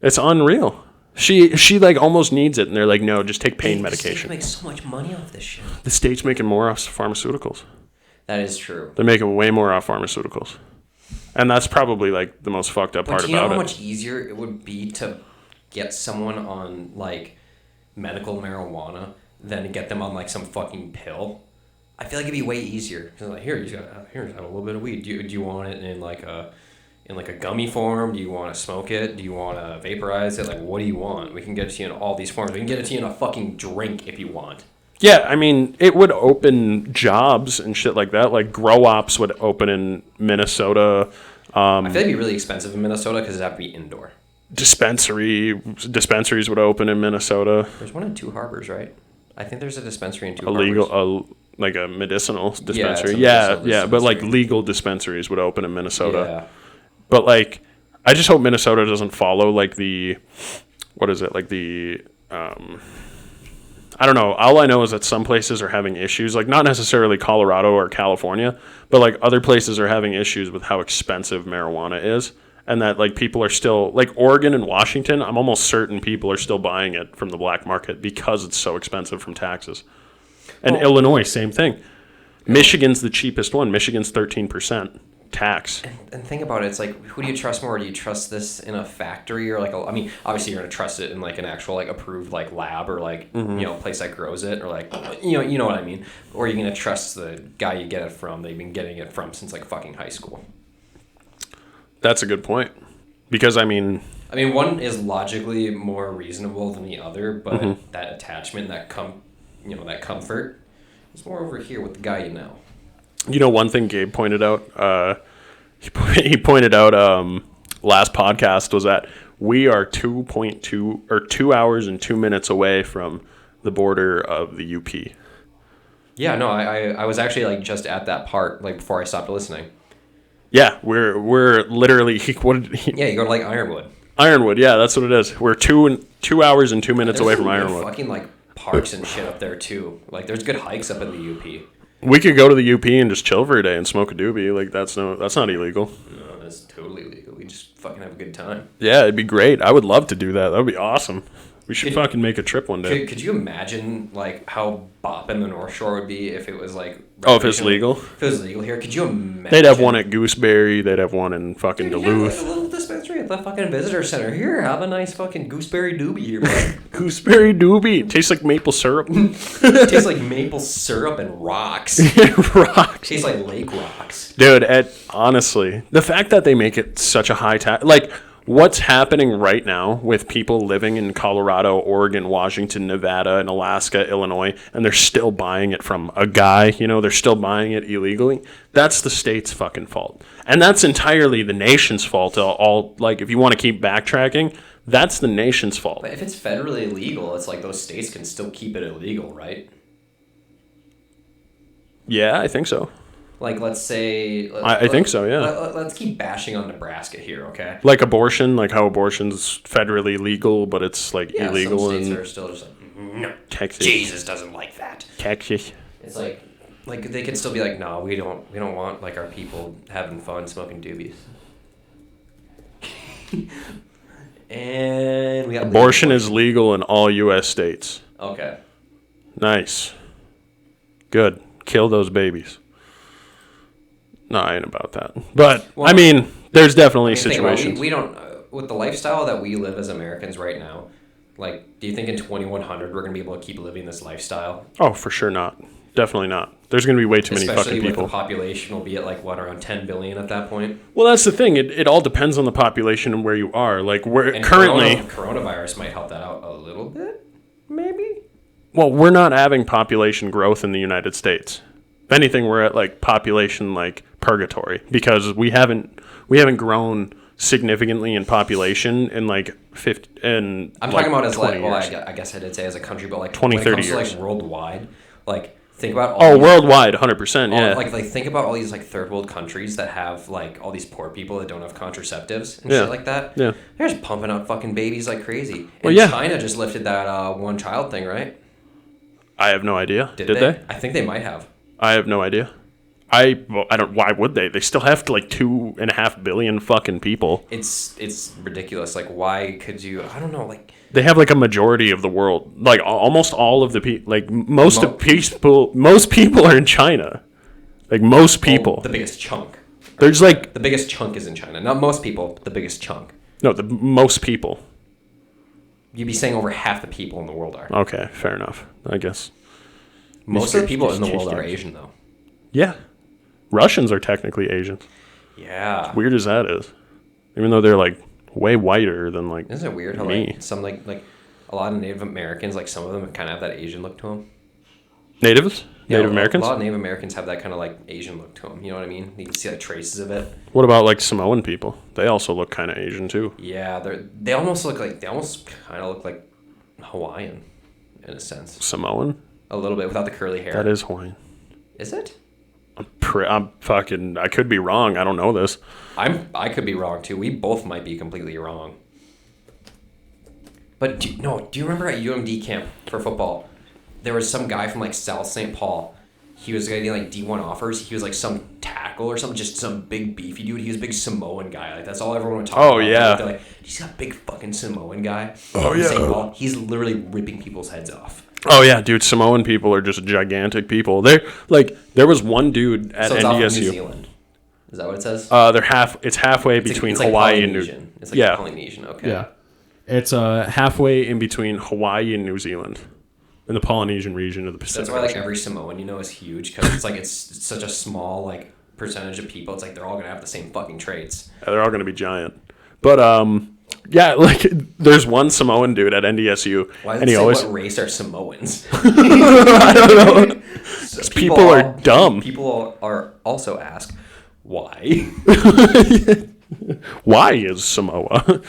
It's unreal. She like almost needs it and they're like, no, just take pain medication. They make so much money off this shit. The state's making more off pharmaceuticals. That is true. They're making way more off pharmaceuticals. And that's probably like the most fucked up But part do you know about how it. much easier it would be to get someone on like medical marijuana than to get them on like some fucking pill? I feel like it'd be way easier. 'Cause like here, here's have a little bit of weed. Do you want it in like a gummy form? Do you want to smoke it? Do you want to vaporize it? Like what do you want? We can get it to you in all these forms. We can get it to you in a fucking drink if you want. Yeah, I mean, it would open jobs and shit like that. Like grow ops would open in Minnesota. I feel like it'd be really expensive in Minnesota because it'd have to be indoor. Dispensaries would open in Minnesota. There's one in Two Harbors, right? I think there's a dispensary in Two Harbors. Illegal, like a medicinal dispensary. a Yeah, medicinal yeah, but like dispensary. legal dispensaries would open in Minnesota. Yeah. But like, I just hope Minnesota doesn't follow like the, what is it, like the I don't know. All I know is that some places are having issues, like not necessarily Colorado or California, but like other places are having issues with how expensive marijuana is. And that like people are still, like Oregon and Washington, I'm almost certain people are still buying it from the black market because it's so expensive from taxes. And Illinois, same thing. Michigan's the cheapest one. Michigan's 13% tax. And think about it. It's like, who do you trust more? Do you trust this in a factory or like I mean, obviously you're gonna trust it in like an actual like approved like lab or like you know place that grows it or like you know what I mean. Or are you gonna trust the guy you get it from that you've been getting it from since like fucking high school? That's a good point. Because I mean, one is logically more reasonable than the other, but that attachment, that comfort, is more over here with the guy you know. you know, one thing Gabe pointed out, he pointed out last podcast was that we are 2.2 or 2 hours and 2 minutes away from the border of the UP. Yeah, no, I was actually like just at that part like before I stopped listening. Yeah, we're literally Yeah, you go to like Ironwood. Ironwood, yeah, that's what it is. We're 2 hours and 2 minutes away from There's Ironwood. fucking like parks and shit up there too. Like there's good hikes up in the UP. We could go to the UP and just chill for a day and smoke a doobie. Like that's not illegal. No, that's totally legal. We just fucking have a good time. Yeah, it'd be great. I would love to do that. That would be awesome. We should fucking make a trip one day. Could you imagine like how bopping the North Shore would be if it was like Oh, if it's legal? If it was legal here, could you imagine? They'd have one at Gooseberry. They'd have one in fucking Dude, Duluth. like a little dispensary at the fucking visitor center. Here, have a nice fucking gooseberry doobie here, bud. Gooseberry doobie. It tastes like maple syrup. It tastes like maple syrup and rocks. It rocks. Tastes like lake rocks. Dude, honestly, the fact that they make it such a high tax, like what's happening right now with people living in Colorado, Oregon, Washington, Nevada, and Alaska, Illinois, and they're still buying it from a guy, you know, they're still buying it illegally. That's the state's fucking fault. And that's entirely the nation's fault. All like, if you want to keep backtracking, that's the nation's fault. But if it's federally illegal, it's like those states can still keep it illegal, right? Yeah, I think so. Like, let's say... I think so, yeah. Let's keep bashing on Nebraska here, okay? Like abortion, like how abortion's federally legal, but it's like Yeah, illegal some states in are still just like, no, Texas. Jesus doesn't like that. Texas. It's like they could still be like, no, we don't want like our people having fun smoking doobies. And we got Abortion is legal in all U.S. states. okay. Nice. Good. Kill those babies. No, I ain't about that. But, Well, I mean, there's definitely Think about it, situations. we don't with the lifestyle that we live as Americans right now. Like, do you think in 2100 we're gonna be able to keep living this lifestyle? Oh, for sure not. Definitely not. There's going to be way too many Especially fucking with people. the population will be at like what, around 10 billion at that point. Well, that's the thing. It all depends on the population and where you are. Like, we're And currently... coronavirus might help that out a little bit, maybe. Well, we're not having population growth in the United States. If anything, we're at like population like purgatory because we haven't grown significantly in population in like 50 and I'm like talking about as 20 like, well, years. I guess I did say as a country, but like 20, when it 30 comes years. to like worldwide, like think about all Oh, these, worldwide, 100%. all, Yeah. like think about all these like third world countries that have like all these poor people that don't have contraceptives and Yeah. shit like that. Yeah. They're just pumping out fucking babies like crazy. And Well, yeah. China just lifted that one child thing, right? I have no idea. Did they? I think they might have. I have no idea. I don't. Why would they? They still have like 2.5 billion fucking people. It's ridiculous. Like, why could you? I don't know. Like, They have like a majority of the world. Like almost all of the people. Like most people are in China. Like most people. the biggest chunk. There's like The biggest chunk is in China. Not most people. The biggest chunk. no, the most people. You'd be saying over half the people in the world are. Okay, fair enough. I guess. Most of the people in the world are Asian, though. Yeah, Russians are technically Asian. Yeah. Weird as that is, even though they're like way whiter than like. Isn't it weird how me. like some like a lot of Native Americans, like some of them kind of have that Asian look to them? Natives? Native A Americans? lot of Native Americans have that kind of like Asian look to them. You know what I mean? You can see like traces of it. What about like Samoan people? They also look kind of Asian too. Yeah, they almost kind of look like Hawaiian, in a sense. Samoan? A little bit without the curly hair. That is Hawaiian. Is it? I'm fucking. I could be wrong. I don't know this. I could be wrong too. We both might be completely wrong. But do you remember at UMD camp for football? there was some guy from like South St. Paul. He was getting like D1 offers. He was like some tackle or something, just some big beefy dude. He was a big Samoan guy. Like that's all everyone would talk about. Oh, yeah. They're like, he's got a big fucking Samoan guy. Oh, from yeah. St. Paul. He's literally ripping people's heads off. Oh yeah, dude. Samoan people are just gigantic people. They're like, there was one dude at So it's off of New NDSU. Zealand. Is that what it says? It's halfway between it's like Hawaii and Polynesian. It's like yeah. Polynesian. Okay. Yeah, it's halfway in between Hawaii and New Zealand, in the Polynesian region of the Pacific. That's why like Ocean. every Samoan is huge because it's such a small like percentage of people. It's like they're all gonna have the same fucking traits. Yeah, they're all gonna be giant. But yeah, like there's one Samoan dude at NDSU, Why and does he it say always what race are Samoans? I don't know. So People are dumb. People are also ask why. Why is Samoa?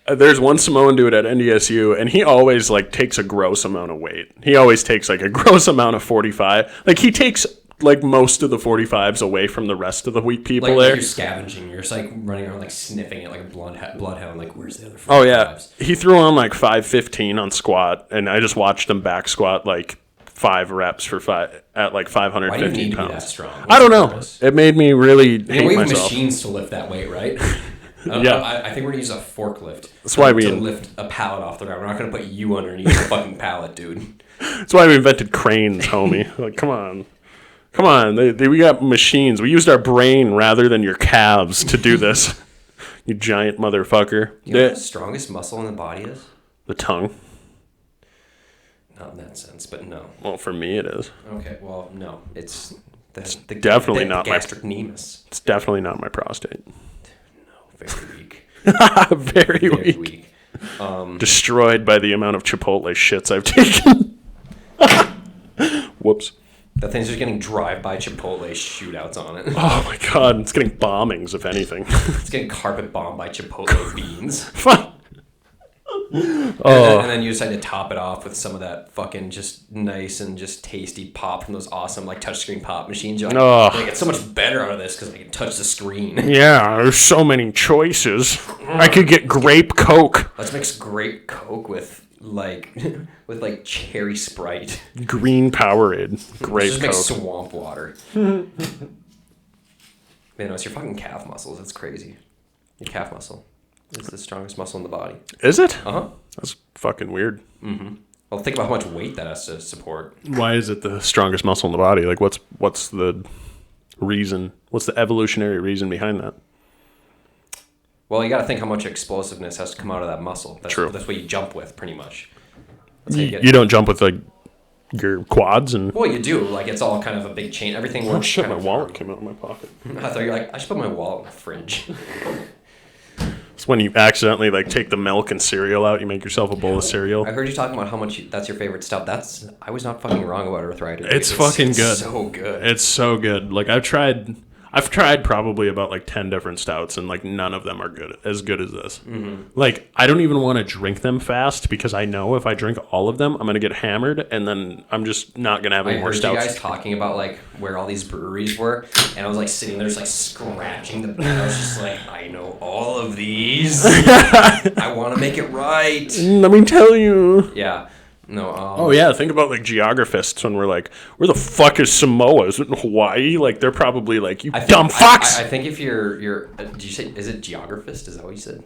There's one Samoan dude at NDSU, and he always like takes a gross amount of weight. He always takes like a gross amount of 45. Like he takes like most of the 45s away from the rest of the weak people Like there. you're scavenging. You're just like running around like sniffing it like a bloodhound. Like where's the other? 45s? Oh yeah, he threw on like 515 on squat, and I just watched him back squat like 5 reps for 5 at like Why do you 515 need to be that pounds. strong? I What's don't the know. purpose? It made me really I mean, hate we have myself. machines to lift that weight, right? Yeah. I think we're gonna use a forklift. That's why to we- lift a pallet off the ground. We're not gonna put you underneath the fucking pallet, dude. That's why we invented cranes, homie. Like, come on. We got machines. We used our brain rather than your calves to do this. You giant motherfucker. You know what the strongest muscle in the body is? The tongue. Not in that sense, but no. Well, for me, it is. Okay, well, no. It's the definitely not my- gastrocnemius. It's definitely not my prostate. No, very weak. Very Very weak. weak. Destroyed by the amount of Chipotle shits I've taken. Whoops. That thing's just getting drive-by Chipotle shootouts on it. Oh my god, it's getting bombings, if anything. It's getting carpet bombed by Chipotle beans. Fuck. And then you decide to top it off with some of that fucking just nice and just tasty pop from those awesome like touchscreen pop machines. You're like, Oh. I get so much better out of this because I can touch the screen. Yeah, there's so many choices. I could get grape Coke, Let's mix grape Coke with like cherry Sprite. green Powerade, grape Just Coke. mix swamp water. Man, no, it's your fucking calf muscles. It's crazy. Your calf muscle. It's the strongest muscle in the body. Is it? Uh-huh. That's fucking weird. Well, think about how much weight that has to support. Why is it the strongest muscle in the body? Like, what's the reason? What's the evolutionary reason behind that? Well, you got to think how much explosiveness has to come out of that muscle. That's, True. That's what you jump with, pretty much. That's how You don't jump with like your quads and. Well, you do. Like, it's all kind of a big chain. Everything works. Oh shit! kind My of- wallet came out of my pocket. I thought you were like, I should put my wallet in the fridge. It's when you accidentally like take the milk and cereal out. You make yourself a bowl of cereal. I heard you talking about how much that's your favorite stuff. I was not fucking wrong about arthritis. It's fucking good. So good. It's so good. Like I've tried probably about like 10 different stouts, and like none of them are as good as this. Like I don't even want to drink them fast because I know if I drink all of them, I'm gonna get hammered, and then I'm just not gonna have I any more heard you stouts. guys talking about like where all these breweries were, and I was like sitting there just like scratching the bed. I was just like, I know all of these. I want to make it right. Let me tell you. Yeah. No. Oh yeah, think about like geographists when we're like, where the fuck is Samoa? Is it in Hawaii? Like they're probably like, you dumb fucks. I think if you're did you say, is it geographist? Is that what you said?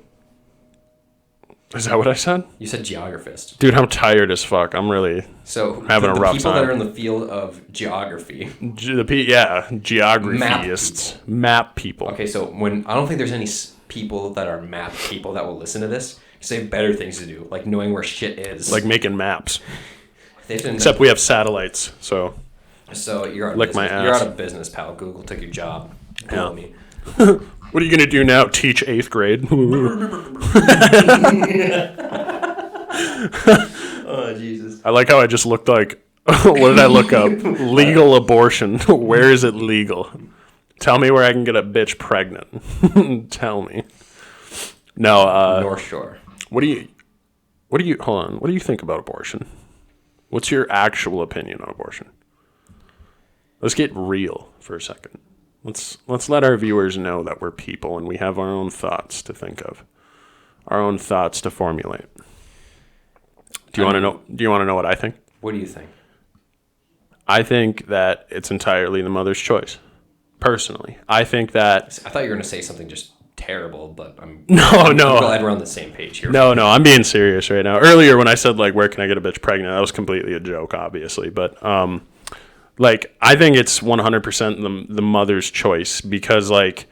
Is that what I said? You said geographist. Dude, I'm tired as fuck. I'm really So Having a the rough people time. that are in the field of geography. geographists, map people. Okay, so when I don't think there's any people that are map people that will listen to this. Because they have better things to do, like knowing where shit is. Like making maps. They have to Except we have satellites, so So you're out of Lick business. my You're ass. out of business, pal. Google took your job. Yeah. Google me. what are you gonna do now? Teach 8th grade? Oh Jesus. I like how I just looked like. What did I look up? Legal abortion. Where is it legal? Tell me where I can get a bitch pregnant. Tell me. No. North Shore. What do you? Hold on. What do you think about abortion? What's your actual opinion on abortion? Let's get real for a second. Let's let our viewers know that we're people and we have our own thoughts to think of, our own thoughts to formulate. Do you want to know? Do you want to know what I think? What do you think? I think that it's entirely the mother's choice. Personally, I think that I thought you were gonna say something just terrible, but I'm no. I'm glad we're on the same page here. No, I'm being serious right now. Earlier when I said like where can I get a bitch pregnant, that was completely a joke, obviously. But like I think it's 100% the mother's choice because like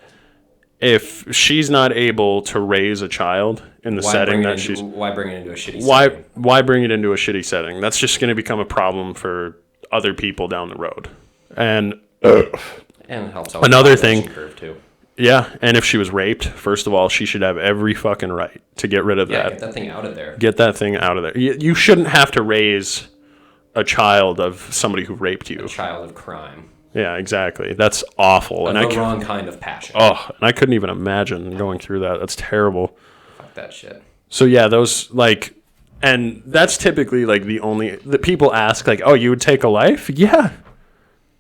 if she's not able to raise a child in the setting that she's why bring it into a shitty setting? why bring it into a shitty setting? That's just going to become a problem for other people down the road. And And it helps out another with the thing. population curve too. Yeah, and if she was raped, first of all, she should have every fucking right to get rid of Yeah, that. get that thing out of there. Get that thing out of there. You shouldn't have to raise a child of somebody who raped you. A child of crime. Yeah, exactly. That's awful. Of And the wrong kind of passion. and I couldn't even imagine going through that. That's terrible. Fuck that shit. So yeah, those like, and that's typically like the people ask like, oh, you would take a life? Yeah.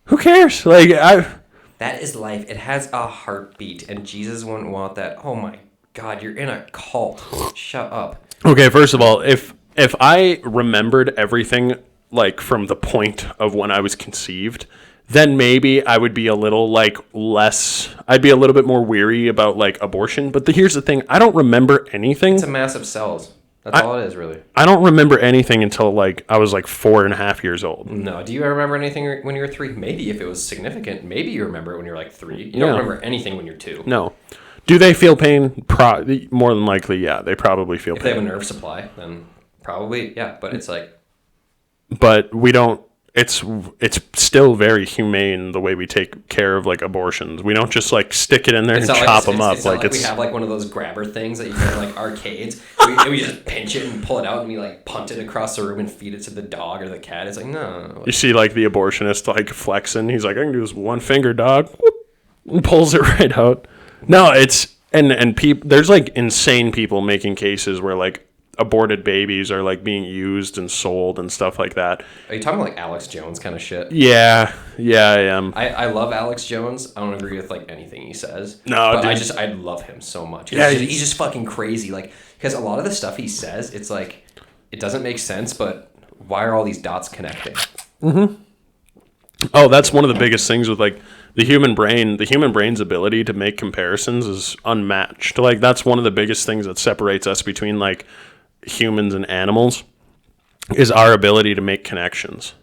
Who cares? Like That is life. It has a heartbeat, and Jesus wouldn't want that. Oh my God, you're in a cult. Shut up. Okay, first of all, if I remembered everything like from the point of when I was conceived, then maybe I would be a little like less. I'd be a little bit more weary about like abortion. But here's the thing: I don't remember anything. It's a mass of cells. That's all it is, really. I don't remember anything until like I was like 4.5 years old. No. Do you remember anything when you were 3? Maybe if it was significant. Maybe you remember it when you're like 3. You don't remember anything when you're 2. No. Do they feel pain? More than likely, yeah. They probably feel If pain. they have a nerve supply, then probably, yeah. But it's like, But we don't. It's still very humane the way we take care of like abortions. We don't just like stick it in there and chop them up. It's not like we have like one of those grabber things that you get in like arcades. We just pinch it and pull it out and we like punt it across the room and feed it to the dog or the cat. It's like, no. You see like the abortionist like flexing. He's like, I can do this one finger, dog. Whoop, and pulls it right out. No, it's and people. There's like insane people making cases where like aborted babies are like being used and sold and stuff like that. Are you talking like Alex Jones kind of shit? Yeah, I am. I love Alex Jones. I don't agree with like anything he says. No, but dude. I love him so much. Yeah, He's just fucking crazy. Like, because a lot of the stuff he says, it's like it doesn't make sense. But why are all these dots connecting? Oh, that's one of the biggest things with like the human brain. The human brain's ability to make comparisons is unmatched. Like that's one of the biggest things that separates us between like humans and animals is our ability to make connections.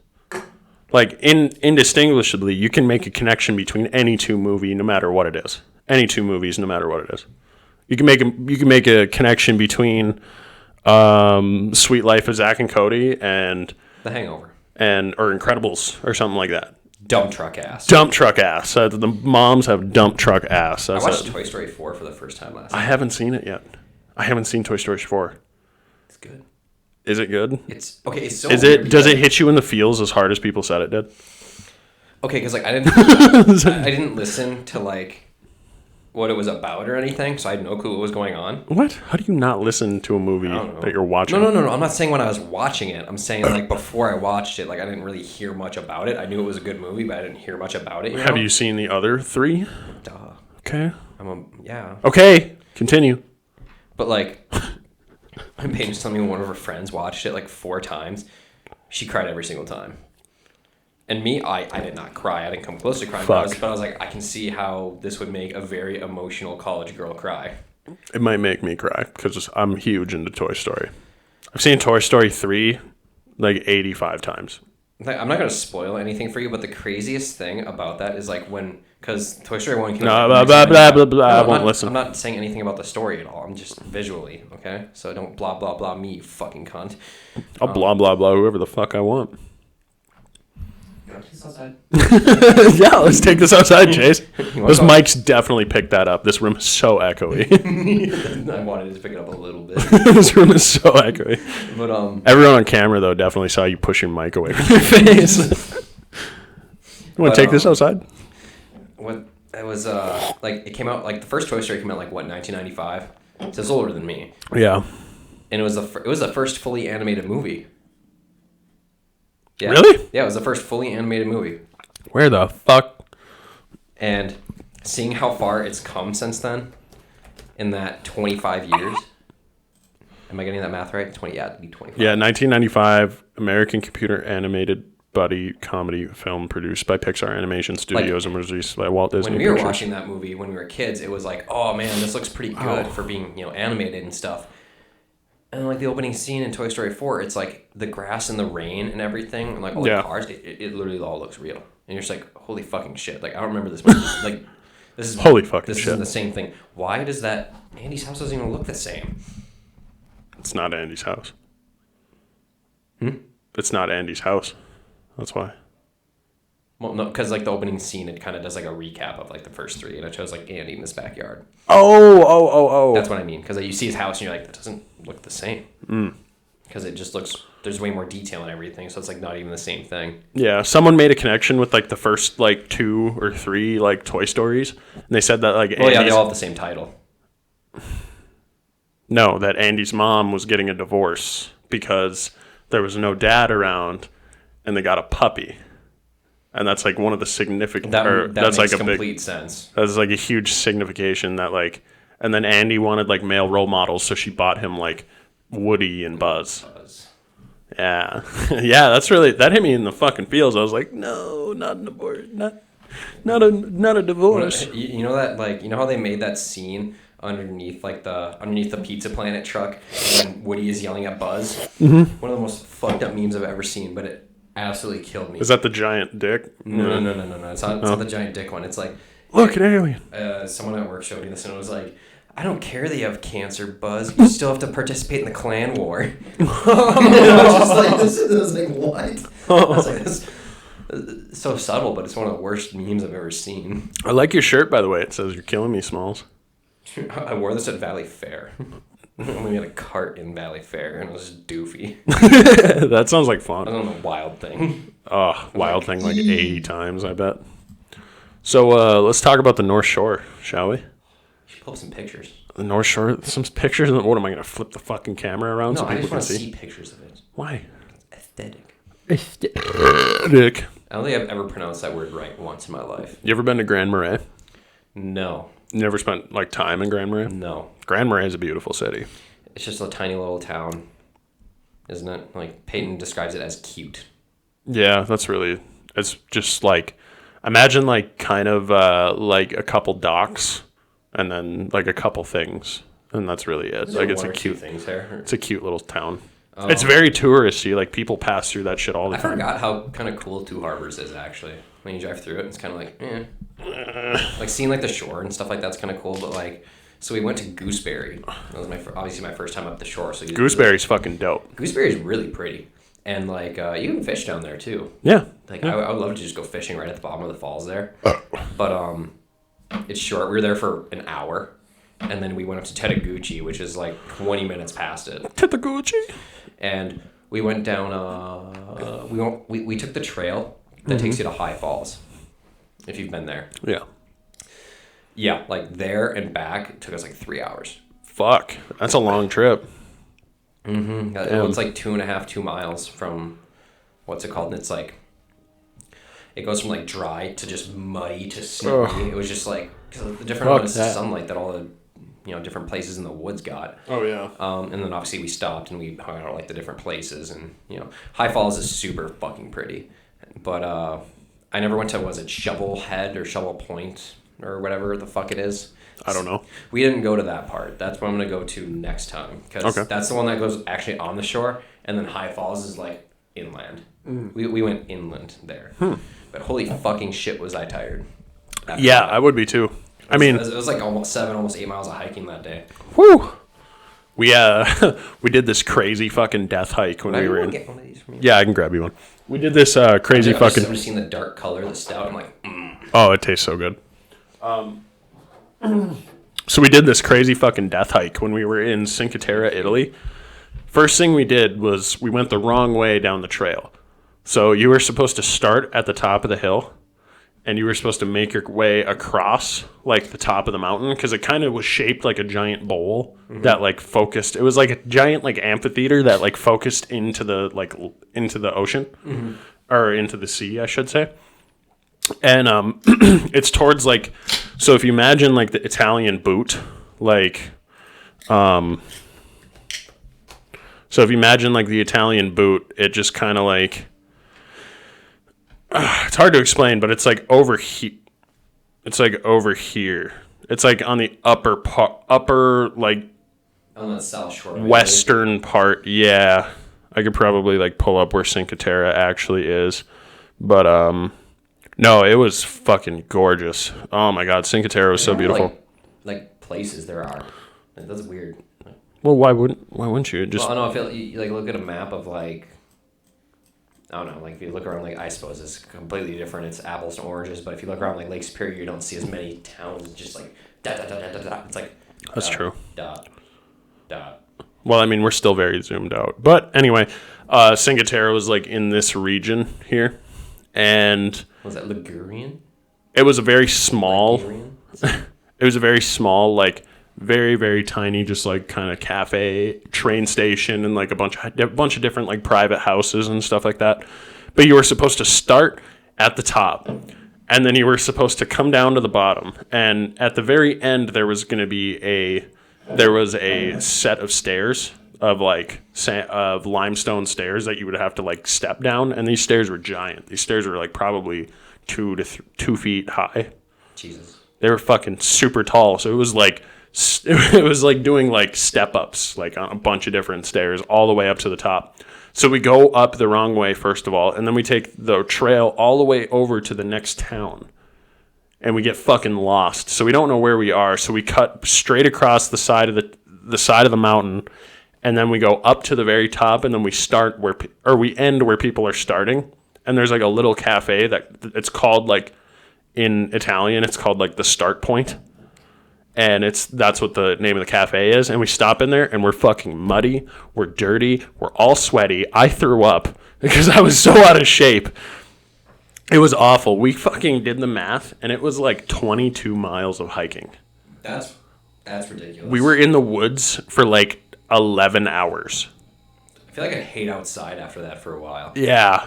Like indistinguishably, you can make a connection between any two movies, no matter what it is. Any two movies, no matter what it is. You can make a connection between Sweet Life of Zack and Cody and The Hangover. or Incredibles or something like that. Dump truck ass. Dump truck ass. The moms have dump truck ass. That's I watched it. Toy Story 4 for the first time last I night. haven't seen it yet. I haven't seen Toy Story 4. It's good. Is it good? It's okay. It's so. Is weird it? Does because- it hit you in the feels as hard as people said it did? Okay, because like I didn't listen to like what it was about or anything, so I had no clue what was going on. What? How do you not listen to a movie don't know. that you're watching? No. I'm not saying when I was watching it. I'm saying like before I watched it, like I didn't really hear much about it. I knew it was a good movie, but I didn't hear much about it. Have you seen the other 3? Duh. Okay. Yeah. Okay. Continue. But like, my Paige was telling me one of her friends watched it like 4 times. She cried every single time. And me, I did not cry. I didn't come close to crying. But I was like, I can see how this would make a very emotional college girl cry. It might make me cry because I'm huge into Toy Story. I've seen Toy Story 3 like 85 times. Like, I'm not going to spoil anything for you, but the craziest thing about that is like because Toy Story 1 came No, out. blah, in blah, blah, 1995. blah, blah. I won't I'm listen. not saying anything about the story at all. I'm just visually, okay? So don't blah, blah, blah me, you fucking cunt. I'll blah, blah, blah whoever the fuck I want. Outside. Yeah, let's take this outside, Chase. want Those to- mics definitely picked that up. This room is so echoey. I wanted to pick it up a little bit. This room is so echoey. But Everyone on camera, though, definitely saw you push your mic away from your face. You want to take this outside? what it was like it came out like the first Toy Story came out like what 1995. So it's older than me, Yeah. and it was the first fully animated movie. Yeah. Really? Yeah, it was the first fully animated movie, Where the fuck? and seeing how far it's come since then, in that 25 years, Am I getting that math right? 20. Yeah, it'd be 25. Yeah, 1995 American computer animated buddy comedy film produced by Pixar Animation Studios and was released by Walt Disney When we were Pictures. watching that movie when we were kids, it was like, oh man, this looks pretty good for being, animated and stuff. And like the opening scene in Toy Story 4, it's like the grass and the rain and everything, and like all the cars, it literally all looks real. And you're just like, holy fucking shit! Like I don't remember this movie. Like this is Holy fucking this shit. isn't the same thing. Why does that Andy's house doesn't even look the same? It's not Andy's house. It's not Andy's house. That's why. Well, no, because like the opening scene, it kind of does like a recap of like the first three, and it shows like Andy in this backyard. Oh. That's what I mean. Because you see his house, and you're like, that doesn't look the same. Because it just looks, there's way more detail and everything, so it's like not even the same thing. Yeah, someone made a connection with like the first like 2 or 3 like Toy Stories, and they said that like Well, yeah, they Andy's, all have the same title. no, that Andy's mom was getting a divorce because there was no dad around, and they got a puppy, and that's like one of the significant. That that's makes like a complete big. sense. That's like a huge signification that like, and then Andy wanted like male role models, so she bought him like Woody and Buzz. Yeah, yeah, that hit me in the fucking feels. I was like, no, not an abort, not a divorce. You know that, like, you know how they made that scene underneath the Pizza Planet truck when Woody is yelling at Buzz? Mm-hmm. One of the most fucked up memes I've ever seen, but it absolutely killed me. Is that the giant dick? No. It's not the giant dick one. It's like, Look, an alien. someone at work showed me this, and it was like, I don't care that you have cancer, Buzz. You still have to participate in the clan war. And I was just like, I was like, what? I was like, this it's so subtle, but it's one of the worst memes I've ever seen. I like your shirt, by the way. It says "You're killing me, Smalls." I wore this at Valley Fair. We had a cart in Valley Fair, and it was just doofy. That sounds like I fun. was on the wild thing. Oh, wild thing like 80 times, I bet. So let's talk about the North Shore, shall we? You should pull up some pictures. The North Shore, some pictures. What am I gonna flip the fucking camera around No, so I people just can want to see? see pictures of it. Why? Aesthetic. Dick. I don't think I've ever pronounced that word right once in my life. You ever been to Grand Marais? No. You never spent like time in Grand Marais? No. Grand Marais is a beautiful city. It's just a tiny little town, isn't it? Like, Peyton describes it as cute. Yeah, it's just like, imagine like kind of like a couple docks and then like a couple things. And that's really it. Like it's a cute things there. It's a cute little town. It's very touristy. Like people pass through that shit all the I time. forgot how kind of cool Two Harbors is, actually. When you drive through it, it's kind of like, like seeing like the shore and stuff like that's kind of cool. But like, so we went to Gooseberry. That was obviously my first time up the shore. So Gooseberry's fucking dope. Gooseberry is really pretty, and like you can fish down there too. Yeah. Like I would love to just go fishing right at the bottom of the falls there. But it's short. We were there for an hour, and then we went up to Tetaguchi, which is like 20 minutes past it. Tetaguchi. And we went down. We took the trail that takes you to High Falls. If you've been there. Yeah. Yeah, like there and back it took us like 3 hours. Fuck. That's a long trip. Mm-hmm. It's like 2 miles from what's it called? And it's like it goes from like dry to just muddy to snowy. It was just like cause of the different amount of sunlight that all the different places in the woods got. Oh yeah. And then obviously we stopped and we hung out at like the different places, and High Falls is super fucking pretty, but I never went to, was it Shovel Head or Shovel Point or whatever the fuck it is. I don't know. We didn't go to that part. That's what I'm gonna go to next time, because that's the one that goes actually on the shore, and then High Falls is like inland. We went inland there, but holy fucking shit was I tired. Yeah, I would be too. It was like almost 8 miles of hiking that day. Whew. We we did this crazy fucking death hike when we were in. Get one of these from you? Yeah, I can grab you one. We did this crazy fucking. I've just seen the dark color of the stout. I'm like, Oh, it tastes so good. So we did this crazy fucking death hike when we were in Cinque Terre, Italy. First thing we did was we went the wrong way down the trail. So you were supposed to start at the top of the hill, and you were supposed to make your way across like the top of the mountain, because it kind of was shaped like a giant bowl that like focused. It was like a giant like amphitheater that like focused into the ocean or into the sea, I should say. And it's towards like, so if you imagine like the Italian boot, like So if you imagine like the Italian boot, it just kind of like it's hard to explain, but it's like over here. It's like over here. It's like on the upper like On the South Shore. western part. Yeah, I could probably like pull up where Cinque Terre actually is, but no, it was fucking gorgeous. Oh my god, Cinque Terre was so beautiful. Like places there are. Like, that's weird. Well, why wouldn't you? Just Well, I don't know. I feel you like look at a map of like. I don't know. Like if you look around, like I suppose it's completely different. It's apples and oranges. But if you look around like Lake Superior, you don't see as many towns. Just like dot dot dot dot dot. Dot. It's like that's true. Dot dot. Well, I mean, we're still very zoomed out. But anyway, Cinque Terre was like in this region here, and Was that Ligurian? it was a very small. Ligurian? It was a very small, like very very tiny, just like kind of cafe, train station, and like a bunch of different like private houses and stuff like that. But you were supposed to start at the top, and then you were supposed to come down to the bottom. And at the very end, there was going to be a set of stairs of like of limestone stairs that you would have to like step down. And these stairs were giant. These stairs were like probably 2 feet high. Jesus. They were fucking super tall. So it was like doing like step ups, like on a bunch of different stairs all the way up to the top. So we go up the wrong way, first of all, and then we take the trail all the way over to the next town. And we get fucking lost. So we don't know where we are. So we cut straight across the side of the mountain, and then we go up to the very top, and then we start we end where people are starting. And there's like a little cafe that it's called like in Italian, it's called like the start point. And that's what the name of the cafe is. And we stop in there and we're fucking muddy. We're dirty. We're all sweaty. I threw up because I was so out of shape. It was awful. We fucking did the math and it was like 22 miles of hiking. That's ridiculous. We were in the woods for like 11 hours. I feel like I'd hate outside after that for a while. Yeah,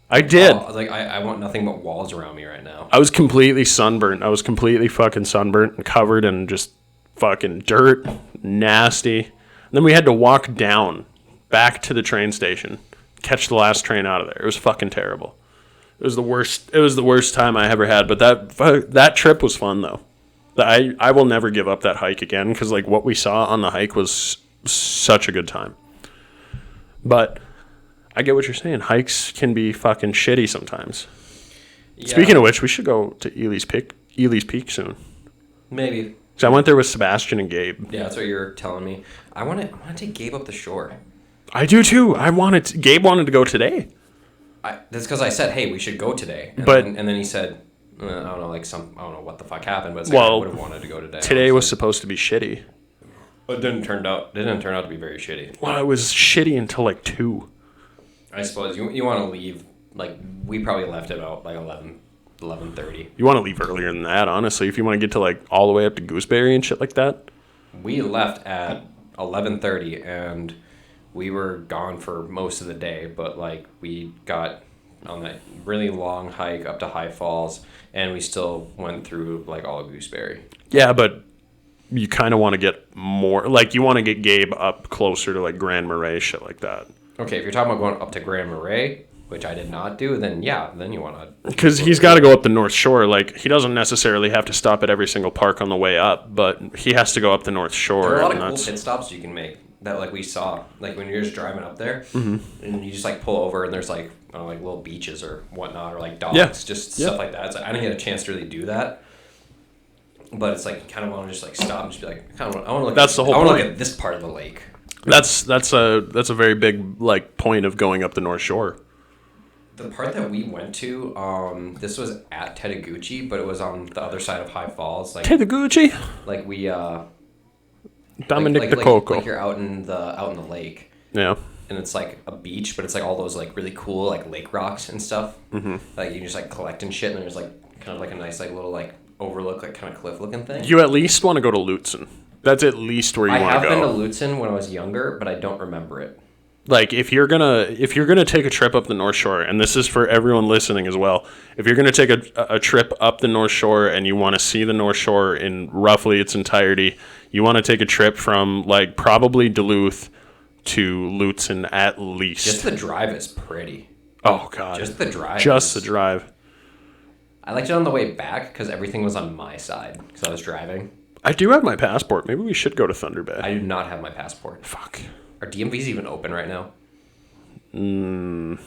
I did. Oh, like I want nothing but walls around me right now. I was completely sunburnt. I was completely fucking sunburnt and covered in just fucking dirt, nasty. And then we had to walk down back to the train station, catch the last train out of there. It was fucking terrible. It was the worst. It was the worst time I ever had. But that trip was fun though. I will never give up that hike again because like what we saw on the hike was such a good time. But I get what you're saying. Hikes can be fucking shitty sometimes. Yeah, Speaking of which, we should go to Ely's Peak soon. maybe. So I went there with Sebastian and Gabe. Yeah, that's what you're telling me. I want to take Gabe up the shore. I do too. Gabe wanted to go today. That's because I said, hey, we should go today. And But- then he said, I don't know, I don't know what the fuck happened, but it's like, Well, I would have wanted to go today. Today was honestly. supposed to be shitty. But it didn't turn out to be very shitty. Well, it was shitty until like 2. I suppose you want to leave, like, we probably left at about like 11:30. You want to leave earlier than that, honestly, if you want to get to like all the way up to Gooseberry and shit like that. We left at 11:30 and we were gone for most of the day, but like we got on that really long hike up to High Falls and we still went through like all of Gooseberry. Yeah, but you kind of want to get more, like you want to get Gabe up closer to like Grand Marais, shit like that. Okay, if you're talking about going up to Grand Marais, which I did not do, then yeah, then you want to. Because he's got to go up the North Shore. Like, he doesn't necessarily have to stop at every single park on the way up, but he has to go up the North Shore. There are a lot of and cool pit stops you can make that like we saw, like when you're just driving up there, and you just like pull over and there's like I don't know, like little beaches or whatnot or like docks, Yeah. just Yeah. stuff like that. It's like, I didn't get a chance to really do that, but it's like kind of want to just like stop and just be like, I want to look. That's the whole I want to look point. at this part of the lake. That's a very big like point of going up the North Shore. The part that we went to, this was at Tedaguchi, but it was on the other side of High Falls. Like, Tedaguchi, like we, Dominic like, de Coco. Like you're out in the lake, Yeah, and it's like a beach, but it's like all those like really cool like lake rocks and stuff. Mm-hmm. Like you just like collect and shit, and there's like kind of like a nice like little like overlook, like kind of cliff looking thing. you at least want to go to Lutzen. That's at least where you I want have to been to go. Lutzen when I was younger, but I don't remember it. Like if you're gonna take a trip up the North Shore, and this is for everyone listening as well. If you're gonna take a trip up the North Shore and you want to see the North Shore in roughly its entirety, you want to take a trip from like probably Duluth to Lutzen at least. Just the drive is pretty. Oh God. Just the drive. Just the drive. I liked it on the way back because everything was on my side because I was driving. I do have my passport. Maybe we should go to Thunder Bay. I do not have my passport. Fuck. Are DMVs even open right now? I I don't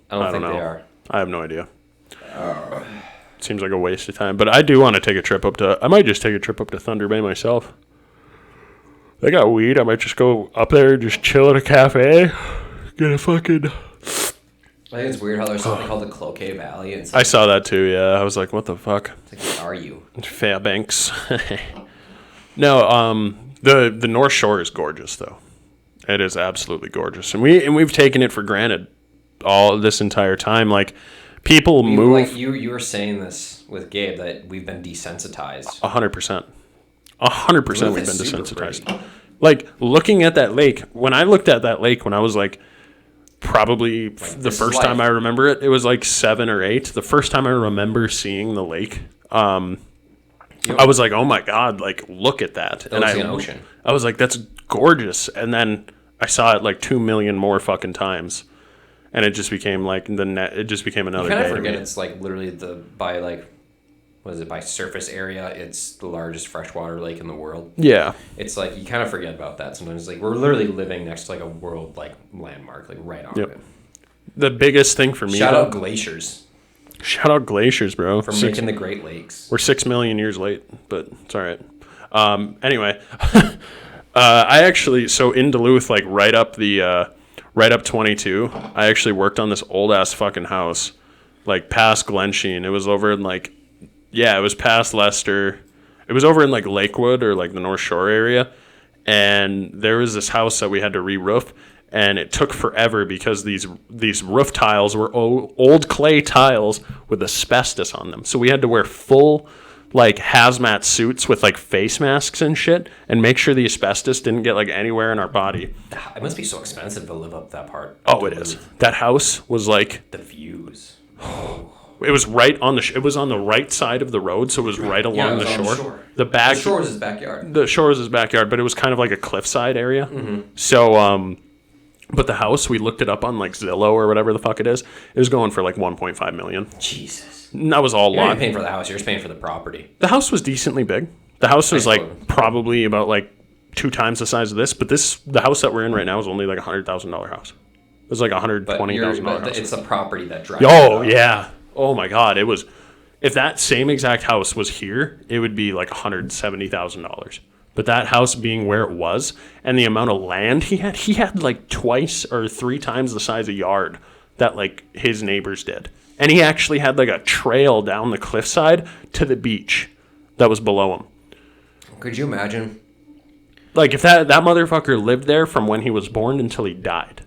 don't think know. they are. I have no idea. Seems like a waste of time. But I do want to take a trip up to... I might just take a trip up to Thunder Bay myself. They got weed. I might just go up there, just chill at a cafe. Get a fucking... I think it's weird how there's something called the Cloquet Valley. And it's I saw that too, yeah. I was like, what the fuck? like, what are you? Fairbanks. No, the North Shore is gorgeous though. It is absolutely gorgeous. And we've taken it for granted all this entire time. Like people move Like you were saying this with Gabe that we've been desensitized. 100%. 100% we've been It's super desensitized. pretty. Like looking at that lake, when I looked at that lake when I was like probably the this is first time life. I remember it, it was like 7 or 8. The first time I remember seeing the lake, I was like, oh my God, like look at that. Looks like an ocean. I was like, that's gorgeous. And then I saw it like 2 million more fucking times. And it just became like it just became another You kind day of to forget me. it's like literally by surface area, it's the largest freshwater lake in the world. Yeah. It's like you kind of forget about that sometimes. Like we're literally living next to like a world like landmark, like right on Yep. it. The biggest thing for me, Shout though- out glaciers Shout out glaciers, bro. for making the Great Lakes. We're 6 million years late, but it's all right. Anyway, I actually, so in Duluth, like right up 22, I actually worked on this old ass fucking house, like past Glensheen. It was over in like, yeah, it was past Leicester. It was over in like Lakewood or like the North Shore area. And there was this house that we had to re-roof. And it took forever because these roof tiles were old clay tiles with asbestos on them. So we had to wear full like hazmat suits with like face masks and shit and make sure the asbestos didn't get like anywhere in our body. It must be so expensive to live up that part. Oh, it is. That house was like, The views. it was right on it was on the right side of the road, so it was right along it the was on shore. the The shore was his backyard. The shore was his backyard, but it was kind of like a cliffside area. So, but the house, we looked it up on like Zillow or whatever the fuck it is. It was going for like 1.5 million. Jesus. And that was all You're not lot. even paying for the house. You're just paying for the proproperty. The house was decently big. The house was Nice like one. probably about like 2 times the size of this, but the house that we're in right now is only like $100,000 house. It was like But $120,000 house. it's the property that drives Oh it up. yeah. Oh my God. It was. If that same exact house was here, it would be like $170,000. But that house being where it was, and the amount of land he had like twice or 3 times the size of yard that like his neighbors did, and he actually had like a trail down the cliffside to the beach that was below him. Could you imagine? Like if that motherfucker lived there from when he was born until he died.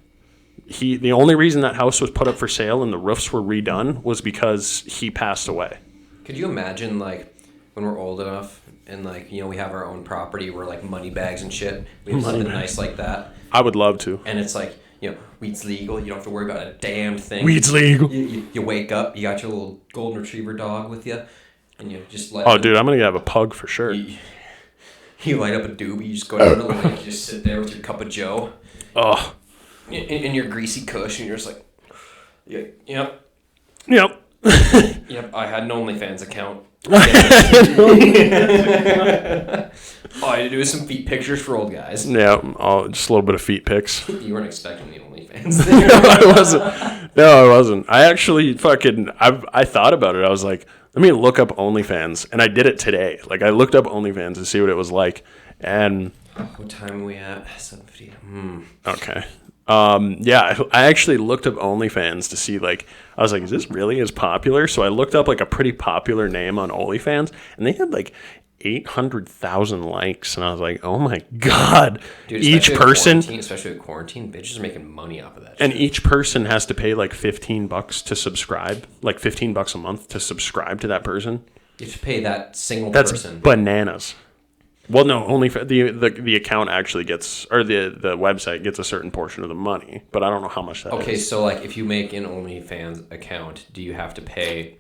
The only reason that house was put up for sale and the roofs were redone was because he passed away. Could you imagine like when we're old enough and like we have our own property, we're like money bags and shit. We have something nice like that, I would love to. and it's like weed's legal. You don't have to worry about a damn thing. Weed's legal. You wake up, you got your little golden retriever dog with you, and you just let. Oh, dude, I'm gonna have a pug for sure. You light up a doobie. You just go down to the lake. You just sit there with your cup of Joe, Oh, in your greasy cush, and you're just like, yep. yep. Yep, I had an OnlyFans account. All I had to do is some feet pictures for old guys. Yeah, just a little bit of feet pics. You weren't expecting the OnlyFans. I wasn't. No, I wasn't. I actually I thought about it. I was like, let me look up OnlyFans, and I did it today. Like, I looked up OnlyFans to see what it was like, and What time are we at? 7:50. okay. Yeah, I actually looked up OnlyFans to see, like, I was like, is this really as popular? So I looked up, like, a pretty popular name on OnlyFans, and they had, like, 800,000 likes, and I was like, oh my God. Dude, Each person, especially with quarantine, bitches are making money off of that and shit. each person has to pay, like, $15 to subscribe, like, $15 a month to subscribe to that person. You have to pay that single That's person. bananas. Well, no, only for the account actually gets, or the website gets a certain portion of the money, but I don't know how much that is. Okay, so like if you make an OnlyFans account, do you have to pay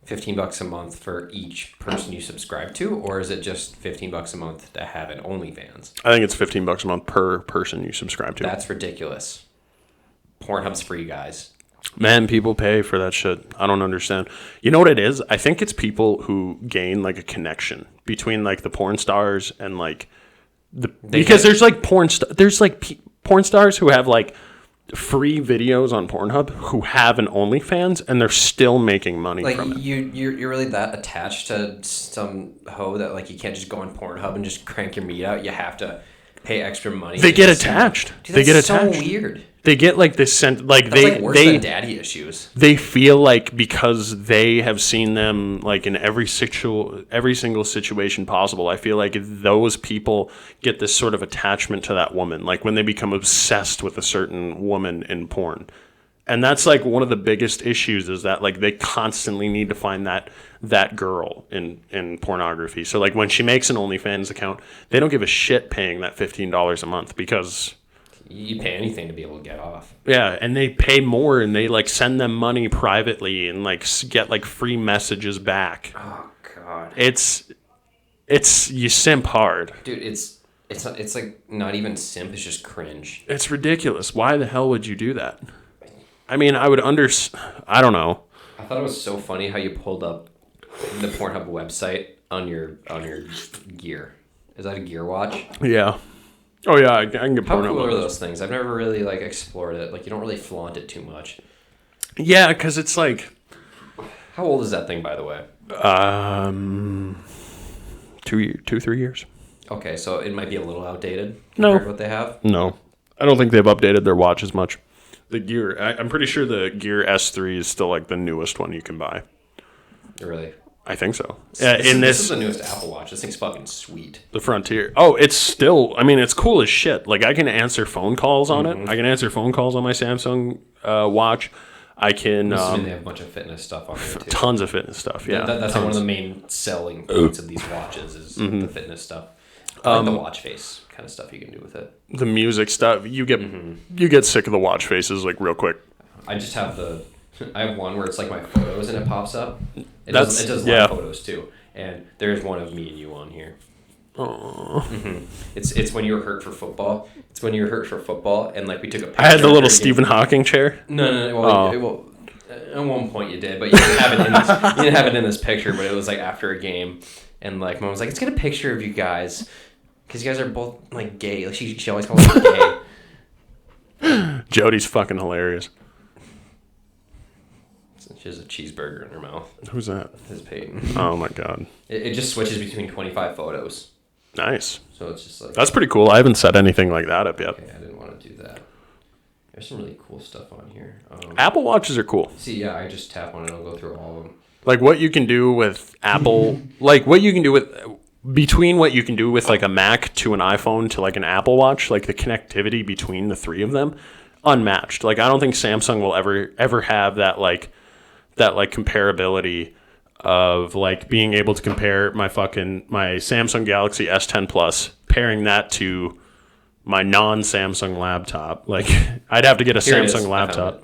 $15 a month for each person you subscribe to, or is it just $15 a month to have an OnlyFans? I think it's $15 a month per person you subscribe to. That's ridiculous. Pornhub's free, guys. Man, people pay for that shit. I don't understand. You know what it is? I think it's people who gain like a connection between like the porn stars and like because there's like porn stars who have like free videos on Pornhub who have an OnlyFans and they're still making money Like from it. you're really that attached to some hoe that like you can't just go on Pornhub and just crank your meat out. You have to pay extra money. They get attached. Dude, They get that's attached. So weird. They get like this sense, like That's like worse they than daddy issues. they feel like because they have seen them like in every single situation possible. I feel like those people get this sort of attachment to that woman, like when they become obsessed with a certain woman in porn. And that's like one of the biggest issues is that like they constantly need to find that girl in pornography. So like when she makes an OnlyFans account, they don't give a shit paying that $15 a month because You pay anything to be able to get off. yeah, and they pay more and they like send them money privately and like get like free messages back. Oh god, It's you simp hard. dude, it's like not even simp. It's just cringe. It's ridiculous. Why the hell would you do that? I mean, I don't know. I thought it was so funny how you pulled up the Pornhub website on your gear. Is that a gear watch? Yeah. Oh yeah, I can get How porn cool on are those. those things? I've never really like explored it. Like you don't really flaunt it too much. Yeah, because it's like How old is that thing, by the way? 3 years. Okay, so it might be a little outdated No. compared to what they have. No, I don't think they've updated their watch as much. The Gear, I'm pretty sure the Gear S3 is still like the newest one you can buy. Really. I think so. This In is the newest Apple Watch. This thing's fucking sweet. the Frontier. Oh, it's still. I mean, it's cool as shit. Like I can answer phone calls on it. I can answer phone calls on my Samsung watch. I can I'm assuming they have a bunch of fitness stuff on there too. tons of fitness stuff. Yeah, That's one of the main selling points of these watches is the fitness stuff. I like the watch face kind of stuff you can do with it. the music stuff. You get sick of the watch faces like real quick. I just have I have one where it's like my photos and it pops up. It That's- does yeah. live photos too, and there's one of me and you on here. Aww. It's when you were hurt for football. It's when you were hurt for football, and like we took a picture. I had the little after a game. Stephen Hawking chair. No. Well, at one point you did, but you didn't have it in this. You didn't have it in this picture, but it was like after a game, and like mom was like, "Let's get a picture of you guys, because you guys are both like gay." Like she always calls me gay. Jody's fucking hilarious. She has a cheeseburger in her mouth. Who's that? This is Peyton. Oh my god. It just switches between 25 photos, Nice. so it's just like That's pretty cool. I haven't set anything like that up yet. okay. I didn't want to do that. There's some really cool stuff on here. Apple Watches are cool. See, yeah, I just tap on it. I'll go through all of them. Like what you can do with Apple, like what you can do with between what you can do with like a Mac to an iPhone to like an Apple Watch, like the connectivity between the three of them, unmatched. Like I don't think Samsung will ever have that like comparability of like being able to compare my Samsung Galaxy S10 Plus, pairing that to my non-Samsung laptop. Like I'd have to get a Here it is. I Samsung found laptop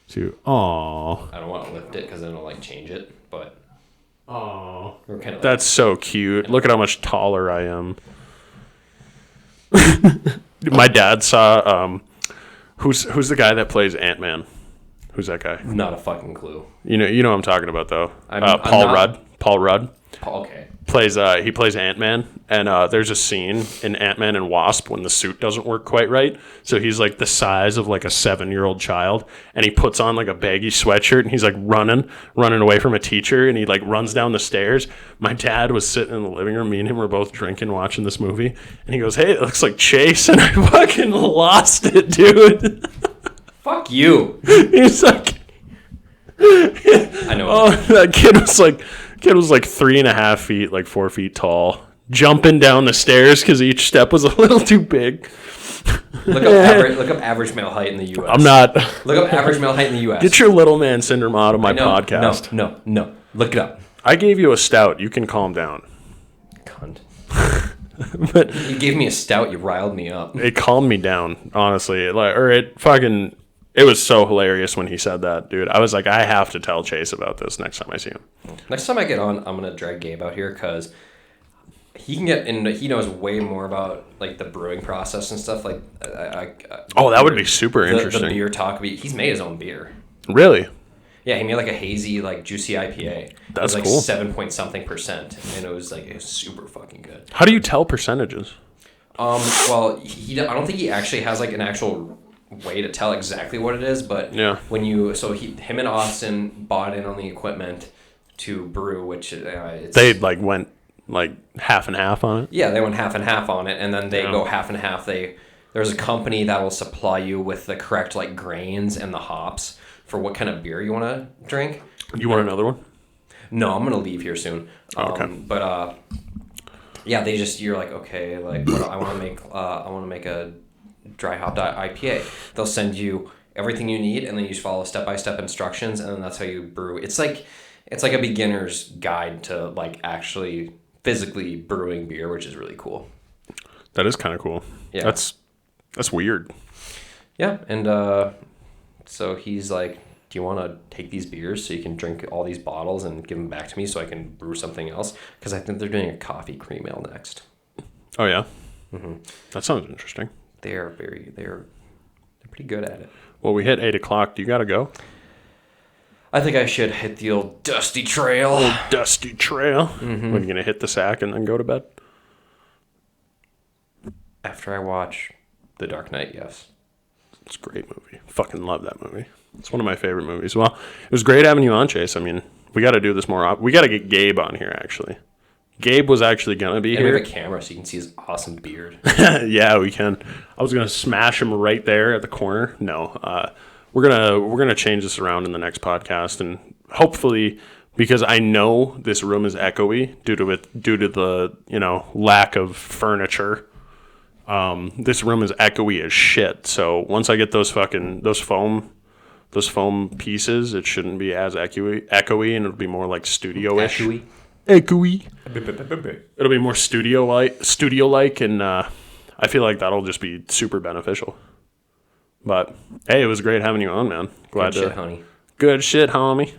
to I don't want to lift it because then it'll like change it, but we're kind of That's so cute. Look at how much taller I am. My dad saw who's the guy that plays Ant-Man? Who's that guy? not a fucking clue. You know what I'm talking about though. I'm Paul not- Rudd. Paul Rudd Okay. plays he plays Ant-Man, and there's a scene in Ant-Man and Wasp when the suit doesn't work quite right. So he's like the size of like a 7-year-old child, and he puts on like a baggy sweatshirt and he's like running away from a teacher, and he like runs down the stairs. My dad was sitting in the living room, me and him were both drinking watching this movie, and he goes, "Hey, it looks like Chase," and I fucking lost it, dude. Fuck you. He's like, I know. oh, that kid was like 3.5 feet, like 4 feet tall, jumping down the stairs because each step was a little too big. Look up average male height in the U.S. I'm not. Look up average male height in the U.S. Get your little man syndrome out of my No, podcast. No. Look it up. I gave you a stout. You can calm down. Cunt. But You gave me a stout. You riled me up. it calmed me down, honestly. It fucking It was so hilarious when he said that, dude. I was like, I have to tell Chase about this next time I see him. Next time I get on, I'm gonna drag Gabe out here because he can get into. He knows way more about like the brewing process and stuff. Like, Oh, that would be super the interesting. beer talk. He's made his own beer. Really? Yeah, he made like a hazy, like juicy IPA. It That's was like cool. 7-point-something%, and it was super fucking good. How do you tell percentages? Well, I don't think he actually has like an actual way to tell exactly what it is, but Yeah. when him and Austin bought in on the equipment to brew, which it's, They like went like half and half on it. yeah, they went half and half on it, and then they go half and half. There's a company that will supply you with the correct like grains and the hops for what kind of beer you want to drink. You want another one? No, I'm gonna leave here soon. Okay. But yeah, you're like, okay, like I want to make a dry hopped IPA. They'll send you everything you need, and then you just follow step-by-step instructions, and then that's how you brew. It's like a beginner's guide to like actually physically brewing beer, which is really cool. That is kind of cool. Yeah. That's weird. Yeah, and so he's like, do you want to take these beers so you can drink all these bottles and give them back to me so I can brew something else? Because I think they're doing a coffee cream ale next. Oh yeah. That sounds interesting. They're pretty good at it. Well, we hit 8:00. Do you gotta go? I think I should hit the old dusty trail. Dusty trail. When you gonna hit the sack and then go to bed? After I watch The Dark Knight, yes. It's a great movie. Fucking love that movie. It's one of my favorite movies. Well, it was great having you on, Chase. I mean, we got to do this more. We got to get Gabe on here, actually. Gabe was actually going to be And we here. have a camera so you can see his awesome beard. Yeah, we can. I was going to smash him right there at the corner. No. We're going to change this around in the next podcast, and hopefully, because I know this room is echoey due to the, lack of furniture. This room is echoey as shit. So once I get those foam pieces, it shouldn't be as echoey, and it'll be more like studio-ish. Echoey. It'll be more studio-like, and I feel like that'll just be super beneficial. But hey, it was great having you on, man. Good shit, honey. Good shit, homie.